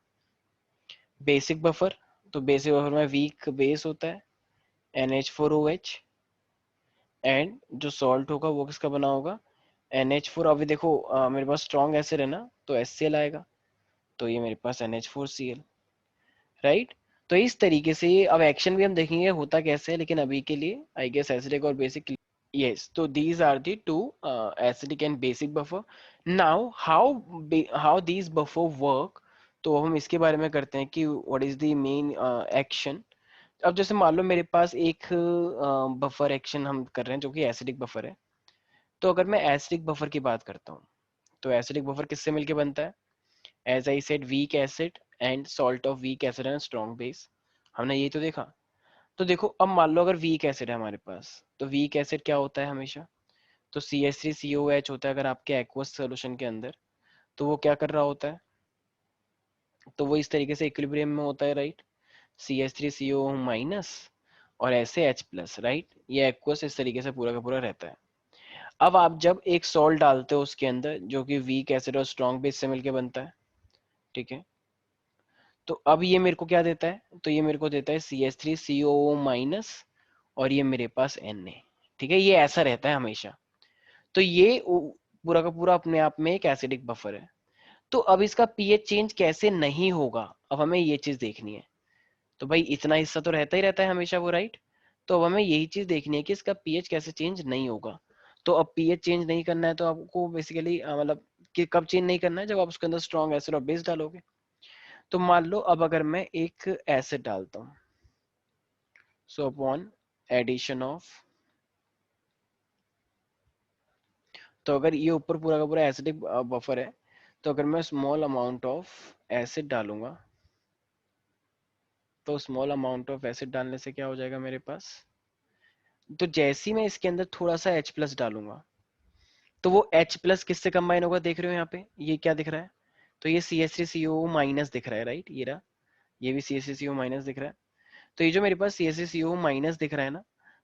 बेसिक बफर, तो बेसिक बफर में वीक बेस होता है NH4OH, एंड जो सॉल्ट होगा वो किसका बना होगा, NH4। अभी देखो मेरे पास स्ट्रॉन्ग एसिड है ना तो HCl आएगा, तो ये मेरे पास NH4Cl, राइट। तो इस तरीके से अब एक्शन भी हम देखेंगे होता कैसे है, लेकिन अभी के लिए आई गेस एसिडिक और basic. yes, so these are the two acidic and basic buffer. Now how these buffer work, तो हम इसके बारे में करते हैं कि what is the main action। अब जैसे मान लो मेरे पास एक बफर एक्शन हम कर रहे हैं जो कि एसिडिक बफर है। तो अगर मैं एसिडिक बफर की बात करता हूँ, तो एसिडिक बफर किससे मिलके बनता है, as I said weak acid and salt of weak acid and strong base, हमने ये तो देखा। तो देखो अब मान लो अगर वीक एसिड है हमारे पास, तो वीक एसिड क्या होता है हमेशा, तो CH3COH होता है अगर आपके एक्वस सोल्यूशन के अंदर। तो वो क्या कर रहा होता है, तो वो इस तरीके से इक्विलिब्रियम में होता है, राइट, CH3CO माइनस और ऐसे H प्लस, राइट, ये एक्वस इस तरीके से पूरा का पूरा रहता है। अब आप जब एक सॉल्ट डालते हो उसके अंदर जो कि वीक एसिड और स्ट्रॉन्ग बेस से मिलकर बनता है, ठीक है, तो अब ये मेरे को क्या देता है, तो ये मेरे को देता है CH3CO माइनस और ये मेरे पास Na, ठीक है, ये ऐसा रहता है हमेशा। तो ये पूरा का पूरा अपने आप में एक एसिडिक बफर है। तो अब इसका पीएच चेंज कैसे नहीं होगा, अब हमें ये चीज देखनी है। तो भाई इतना हिस्सा तो रहता ही रहता है हमेशा वो, राइट। तो अब हमें यही चीज देखनी है कि इसका पीएच कैसे चेंज नहीं होगा। तो अब पीएच चेंज नहीं करना है तो आपको बेसिकली मतलब कि कब चेंज नहीं करना है, जब आप उसके अंदर स्ट्रॉन्ग एसिड और बेस डालोगे। तो मान लो अब अगर मैं एक एसिड डालता हूँ, सो अपॉन एडिशन ऑफ, तो अगर ये ऊपर पूरा का पूरा एसिडिक बफर है, तो अगर मैं स्मॉल अमाउंट ऑफ एसिड डालूंगा, तो स्मॉल अमाउंट ऑफ एसिड डालने से क्या हो जाएगा मेरे पास, तो जैसे ही मैं इसके अंदर थोड़ा सा H प्लस डालूंगा, तो वो H प्लस किससे कंबाइन होगा, देख रहे हो यहाँ पे ये क्या दिख रहा है, तो ये CH3CO माइनस दिख रहा है, राइट। ये रहा, ये भी CH3CO माइनस दिख रहा है। तो ये जो मेरे पास CH3CO माइनस दिख रहा है ना,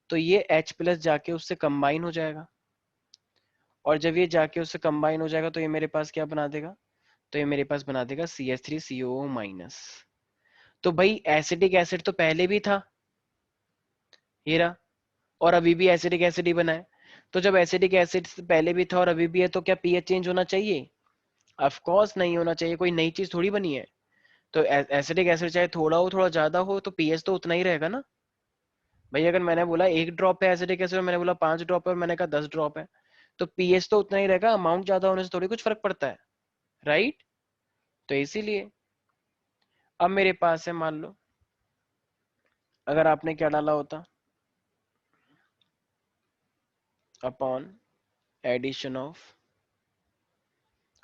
तो ये H प्लस जाके उससे कंबाइन हो जाएगा, और जब ये जाके उससे कंबाइन हो जाएगा तो ये मेरे पास क्या बना देगा, तो ये मेरे पास बना देगा CH3CO माइनस। तो भाई एसिडिक एसिड तो पहले भी था, ये रहा, और अभी भी एसिडिक एसिड ही बना है। तो जब एसिडिक एसिड पहले भी था और अभी भी है, तो क्या पीएच चेंज होना चाहिए? ऑफ कोर्स नहीं होना चाहिए, कोई नई चीज थोड़ी बनी है। तो एसिडिक एसिड चाहे थोड़ा हो थोड़ा ज्यादा हो, तो पीएच तो उतना ही रहेगा ना। भाई अगर मैंने बोला 1 ड्रॉप है एसिडिक एसिड और मैंने बोला 5 ड्रॉप है और मैंने कहा 10 ड्रॉप है, तो पीएच तो उतना ही रहेगा, अमाउंट ज्यादा होने से थोड़ी कुछ फर्क पड़ता है, राइट। तो इसीलिए अब मेरे पास है, मान लो अगर आपने क्या डाला होता, upon addition of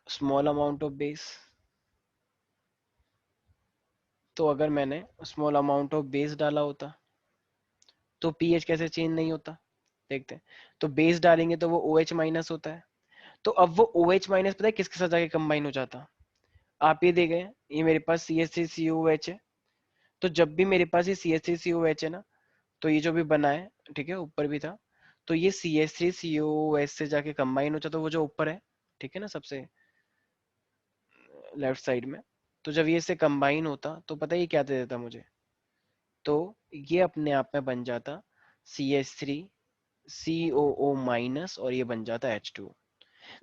small amount of base, तो अगर मैंने स्मॉल अमाउंट ऑफ बेस डाला होता तो पीएच कैसे चेंज नहीं होता, देखते हैं। तो बेस डालेंगे तो वो OH माइनस होता है, तो अब वो OH माइनस पता है किसके साथ जाके कंबाइन हो जाता, आप ये देखें, ये मेरे पास CH3COOH है। तो जब भी मेरे पास ये CH3COOH है ना, तो ये जो भी बना है, ठीक है, ऊपर भी था, तो ये CH3COOH से जाके कंबाइन हो जाता, वो जो ऊपर है, ठीक है ना, सबसे लेफ्ट साइड में। तो जब ये इससे कंबाइन होता तो पता है ये क्या दे देता मुझे, तो ये अपने आप में बन जाता CH3COO माइनस, और ये बन जाता H2।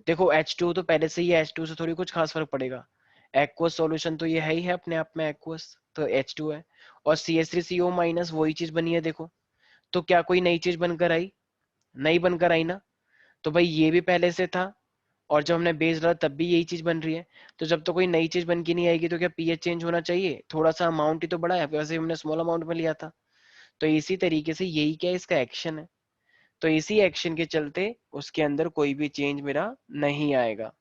देखो H2 तो पहले से ही है, H2 से थोड़ी कुछ खास फर्क पड़ेगा, एक्वस सॉल्यूशन तो ये है ही है अपने आप में एक्वस, तो H2 है। और CH3CO माइनस वही चीज बनी है, देखो। तो क्या कोई नई चीज बनकर आई, नहीं बनकर आई ना। तो भाई ये भी पहले से था, और जब हमने बेस डाला तब भी यही चीज बन रही है। तो जब तो कोई नई चीज बन के नहीं आएगी, तो क्या पीएच चेंज होना चाहिए, थोड़ा सा अमाउंट ही तो बढ़ा है, वैसे हमने स्मॉल अमाउंट में लिया था। तो इसी तरीके से यही क्या इसका एक्शन है। तो इसी एक्शन के चलते उसके अंदर कोई भी चेंज मेरा नहीं आएगा,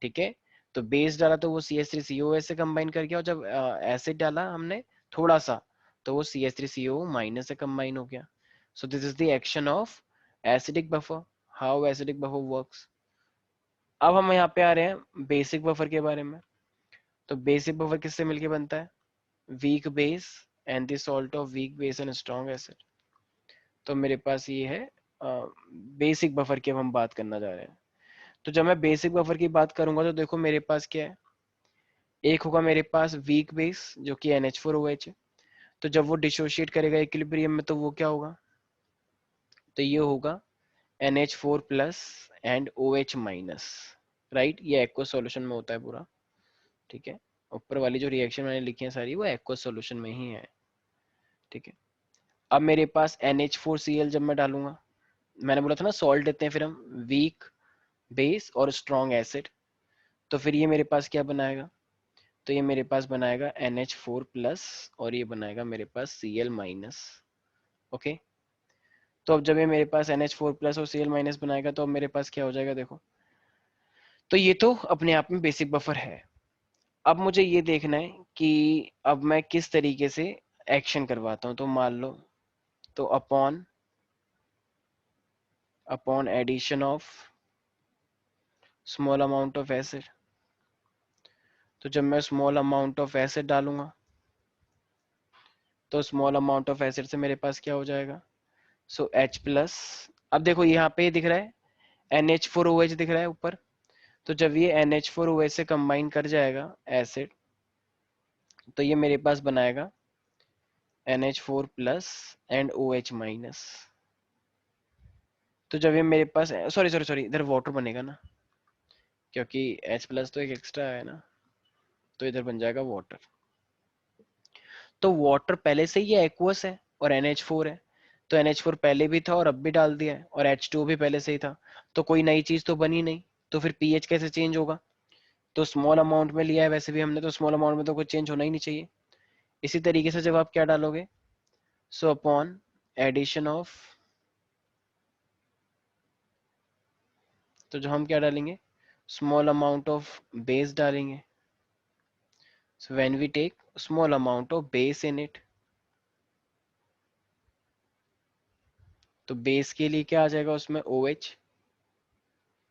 ठीक है। तो बेस डाला तो वो CH3COO से कंबाइन कर गया, और जब एसिड डाला हमने थोड़ा सा, तो वो CH3CO माइनस से कंबाइन हो गया। सो this is the action of acidic buffer, how acidic buffer works. अब हम यहाँ पे आ रहे हैं बेसिक बफर के बारे में। तो बेसिक बफर किससे मिलके बनता है, weak base and the salt of weak base and strong acid. तो मेरे पास ये है बेसिक बफर की अब हम बात करना जा रहे हैं। तो जब मैं बेसिक बफर की बात करूंगा तो देखो मेरे पास क्या है, एक होगा मेरे पास वीक बेस जो कि NH4OH है। तो जब वो डिसोशिएट करेगा इक्विलिब्रियम में, तो वो क्या होगा, तो ये होगा NH4 plus and OH minus, right. ये एक्वस सॉल्यूशन में होता है पूरा, ठीक है। ऊपर वाली जो रिएक्शन मैंने लिखी है सारी वो एक्वस सॉल्यूशन में ही है, ठीक है। अब मेरे पास NH4Cl जब मैं डालूंगा, मैंने बोला था ना सॉल्ट देते हैं फिर हम, वीक बेस और स्ट्रॉन्ग एसिड। तो फिर ये मेरे पास क्या बनाएगा, तो ये मेरे पास बनाएगा NH4 प्लस, और ये बनाएगा मेरे पास Cl माइनस, ओके। तो अब जब ये मेरे पास NH4 प्लस और Cl माइनस बनाएगा, तो अब मेरे पास क्या हो जाएगा, देखो। तो ये तो अपने आप में बेसिक बफर है। अब मुझे ये देखना है कि अब मैं किस तरीके से एक्शन करवाता हूँ। तो मान लो, तो upon upon addition of small amount of acid. तो जब मैं स्मॉल अमाउंट ऑफ एसिड डालूंगा, तो स्मॉल अमाउंट ऑफ एसिड से मेरे पास क्या हो जाएगा, सो H प्लस। अब देखो यहाँ पे दिख रहा है NH4OH दिख रहा है ऊपर। तो जब ये NH4OH से कंबाइन कर जाएगा एसिड, तो ये मेरे पास बनाएगा NH4 plus and OH minus. तो जब ये मेरे पास, सॉरी सॉरी सॉरी, इधर वाटर बनेगा ना, क्योंकि H+ तो एक एक्स्ट्रा है ना, तो इधर बन जाएगा वाटर। तो वाटर पहले से ही एक्वस है और NH4 है, तो NH4 पहले भी था और अब भी डाल दिया है, और H2 भी पहले से ही था, तो कोई नई चीज तो बनी नहीं, तो फिर पीएच कैसे चेंज होगा? तो स्मॉल अमाउंट में लिया है वैसे भी हमने, तो स्मॉल अमाउंट में तो कोई चेंज होना ही नहीं चाहिए। इसी तरीके से जब आप क्या डालोगे, सो अपॉन एडिशन ऑफ, तो जो हम क्या डालेंगे, स्मॉल अमाउंट ऑफ बेस डालेंगे। So when we take small amount of base in it, तो बेस के लिए क्या आ जाएगा उसमें, OH।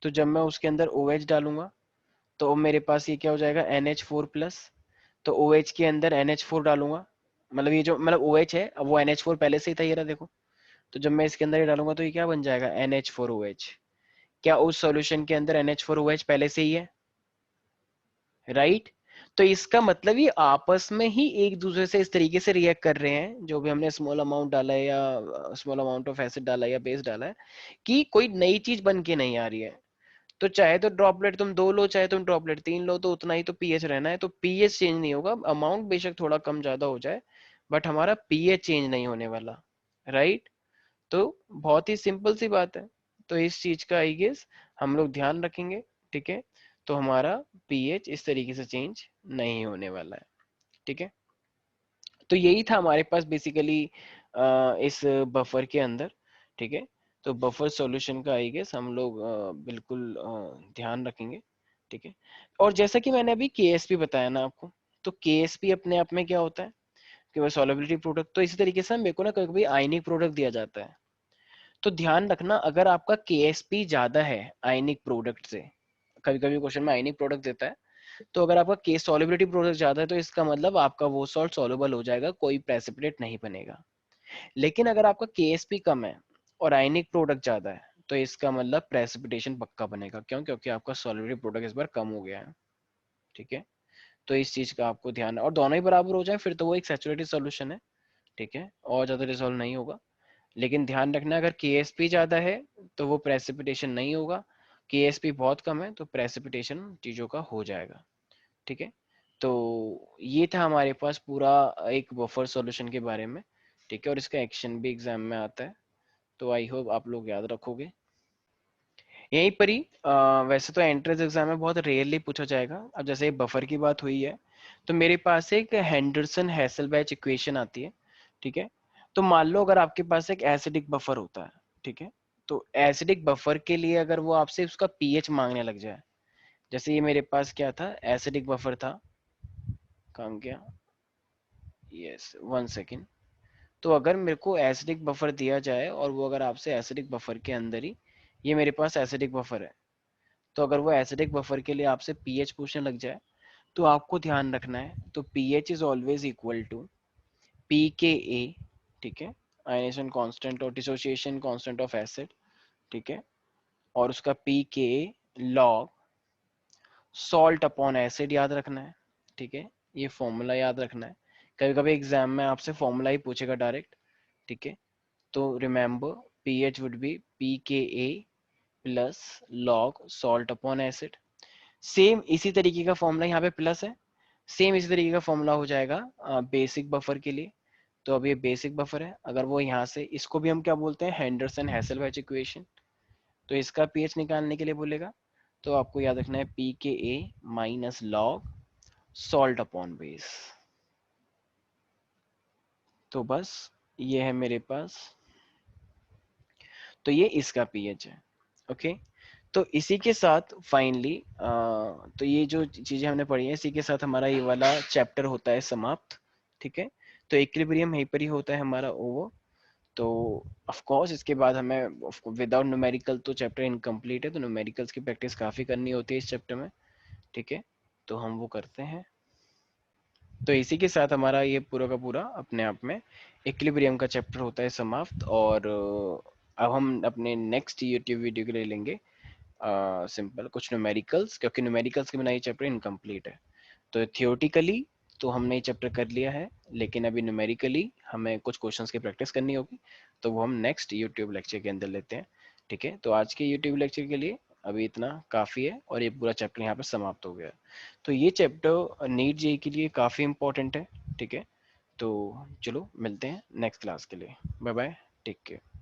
तो जब मैं उसके अंदर OH डालूंगा तो मेरे पास ये क्या हो जाएगा, NH4+। तो OH के अंदर NH4 डालूंगा, मतलब ये जो मतलब OH है, अब वो NH4 पहले से ही था, ये रहा देखो। तो जब मैं इसके अंदर ये डालूंगा तो ये क्या बन जाएगा, NH4OH। क्या उस सॉल्यूशन के अंदर NH4OH पहले से ही है, राइट? तो इसका मतलब ये आपस में ही एक दूसरे से इस तरीके से रिएक्ट कर रहे हैं, जो भी हमने स्मॉल अमाउंट डाला है या स्मॉल अमाउंट ऑफ एसिड डाला है या बेस डाला है, कि कोई नई चीज बन के नहीं आ रही है। तो चाहे तो ड्रॉपलेट तुम 2 लो, चाहे तुम ड्रॉपलेट 3 लो, तो उतना ही तो पीएच रहना है, तो पीएच चेंज नहीं होगा, अमाउंट बेशक थोड़ा कम ज्यादा हो जाए, बट हमारा पीएच चेंज नहीं होने वाला, राइट? तो बहुत ही सिंपल सी बात है। तो इस चीज का आई गेस हम लोग ध्यान रखेंगे, ठीक है? तो हमारा पीएच इस तरीके से चेंज नहीं होने वाला है, ठीक है? तो यही था हमारे पास बेसिकली इस बफर के अंदर, ठीक है? तो बफर सॉल्यूशन का आई गेस हम लोग बिल्कुल ध्यान रखेंगे, ठीक है? और जैसा कि मैंने अभी केएसपी बताया ना आपको, तो केएसपी अपने आप में क्या होता है कि वह सॉलिबिलिटी प्रोडक्ट, तो इसी तरीके से मेरे को ना कभी कभी आयनिक प्रोडक्ट दिया जाता है। तो ध्यान रखना, अगर आपका केएसपी ज्यादा है आयनिक प्रोडक्ट से, कभी कभी क्वेश्चन में आयनिक प्रोडक्ट देता है, तो अगर आपका के सॉलिबिलिटी प्रोडक्ट ज्यादा है तो इसका मतलब आपका वो सॉल्ट सॉल्युबल हो जाएगा, कोई प्रेसिपिटेट नहीं बनेगा। लेकिन अगर आपका केएसपी कम है और आयनिक प्रोडक्ट ज्यादा है, तो इसका मतलब प्रेसिपिटेशन पक्का बनेगा। क्यों? क्योंकि आपका सॉलिबिलिटी प्रोडक्ट इस बार कम हो गया है, ठीक है? तो इस चीज का आपको ध्यान, और दोनों ही बराबर हो जाए फिर तो वो एक सैचुरेटेड सॉल्यूशन है, ठीक है? और ज्यादा रिजोल्व नहीं होगा। लेकिन ध्यान रखना, अगर केएसपी ज्यादा है तो वो प्रेसिपिटेशन नहीं होगा, केएसपी बहुत कम है तो प्रेसिपिटेशन चीजों का हो जाएगा, ठीक है? तो ये था हमारे पास पूरा एक बफर सॉल्यूशन के बारे में, ठीक है? और इसका एक्शन भी एग्जाम में आता है, तो आई होप आप लोग याद रखोगे। यहीं पर ही वैसे तो एंट्रेंस एग्जाम में बहुत रेयरली पूछा जाएगा। अब जैसे बफर की बात हुई है, तो मेरे पास एक हेंडरसन हैसलबैच इक्वेशन आती है, ठीक है? तो मान लो अगर आपके पास एक एसिडिक बफर होता है, ठीक है? तो एसिडिक बफर के लिए अगर वो आपसे उसका पीएच मांगने लग जाए, जैसे ये मेरे पास क्या था, एसिडिक बफर था, कहाँ गया, यस, 1 सेकेंड। तो अगर मेरे को एसिडिक बफर दिया जाए और वो अगर आपसे एसिडिक बफर के अंदर ही, ये मेरे पास एसिडिक बफर है, तो अगर वो एसिडिक बफर के लिए आपसे पीएच पूछने लग जाए, तो आपको ध्यान रखना है, तो pH is always equal to p K a, ठीक है? आयनेशन कांस्टेंट और डिसोसिएशन कांस्टेंट ऑफ एसिड, ठीक है? और उसका p K a log salt upon acid याद रखना है, ठीक है? ये फॉर्मूला याद रखना है, कभी कभी एग्जाम में आपसे फॉर्मूला ही पूछेगा डायरेक्ट, ठीक है? तो remember, pH would be P K A plus log salt upon acid. Same इसी तरीके का फॉर्मूला यहाँ पे प्लस है, सेम इसी तरीके का फॉर्मूला हो जाएगा बेसिक बफर के लिए। तो अब ये बेसिक बफर है, अगर वो यहाँ से, इसको भी हम क्या बोलते हैं, हेंडरसन हैसलबैच इक्वेशन। तो इसका पीएच निकालने के लिए बोलेगा, तो आपको याद रखना है P K A minus log salt upon base. तो बस ये है मेरे पास, तो ये इसका पीएच है, ओके? तो इसी के साथ फाइनली तो ये जो चीजें हमने पढ़ी है, इसी के साथ हमारा ये वाला चैप्टर होता है समाप्त, ठीक है? तो इक्विलिब्रियम यहीं पर ही होता है हमारा ओवर। तो ऑफ कोर्स इसके बाद हमें विदाउट न्यूमेरिकल तो चैप्टर इनकम्प्लीट है, तो न्यूमेरिकल्स की प्रैक्टिस काफी करनी होती है इस चैप्टर में, ठीक है? तो हम वो करते हैं। तो इसी के साथ हमारा ये पूरा का पूरा अपने आप में इक्विलिब्रियम का चैप्टर होता है समाप्त। और अब हम अपने नेक्स्ट यूट्यूब वीडियो के लिए लेंगे सिंपल कुछ न्यूमेरिकल्स, क्योंकि न्यूमेरिकल्स के बिना ये चैप्टर इनकम्प्लीट है। तो थियोरटिकली तो हमने ये चैप्टर कर लिया है, लेकिन अभी न्यूमेरिकली हमें कुछ क्वेश्चंस की प्रैक्टिस करनी होगी, तो वो हम नेक्स्ट यूट्यूब लेक्चर के अंदर लेते हैं, ठीक है? तो आज के यूट्यूब लेक्चर के लिए अभी इतना काफ़ी है और ये पूरा चैप्टर यहाँ पे समाप्त हो गया। तो ये चैप्टर नीट जेई के लिए काफ़ी इंपॉर्टेंट है, ठीक है। तो चलो मिलते हैं नेक्स्ट क्लास के लिए। Bye bye, take care.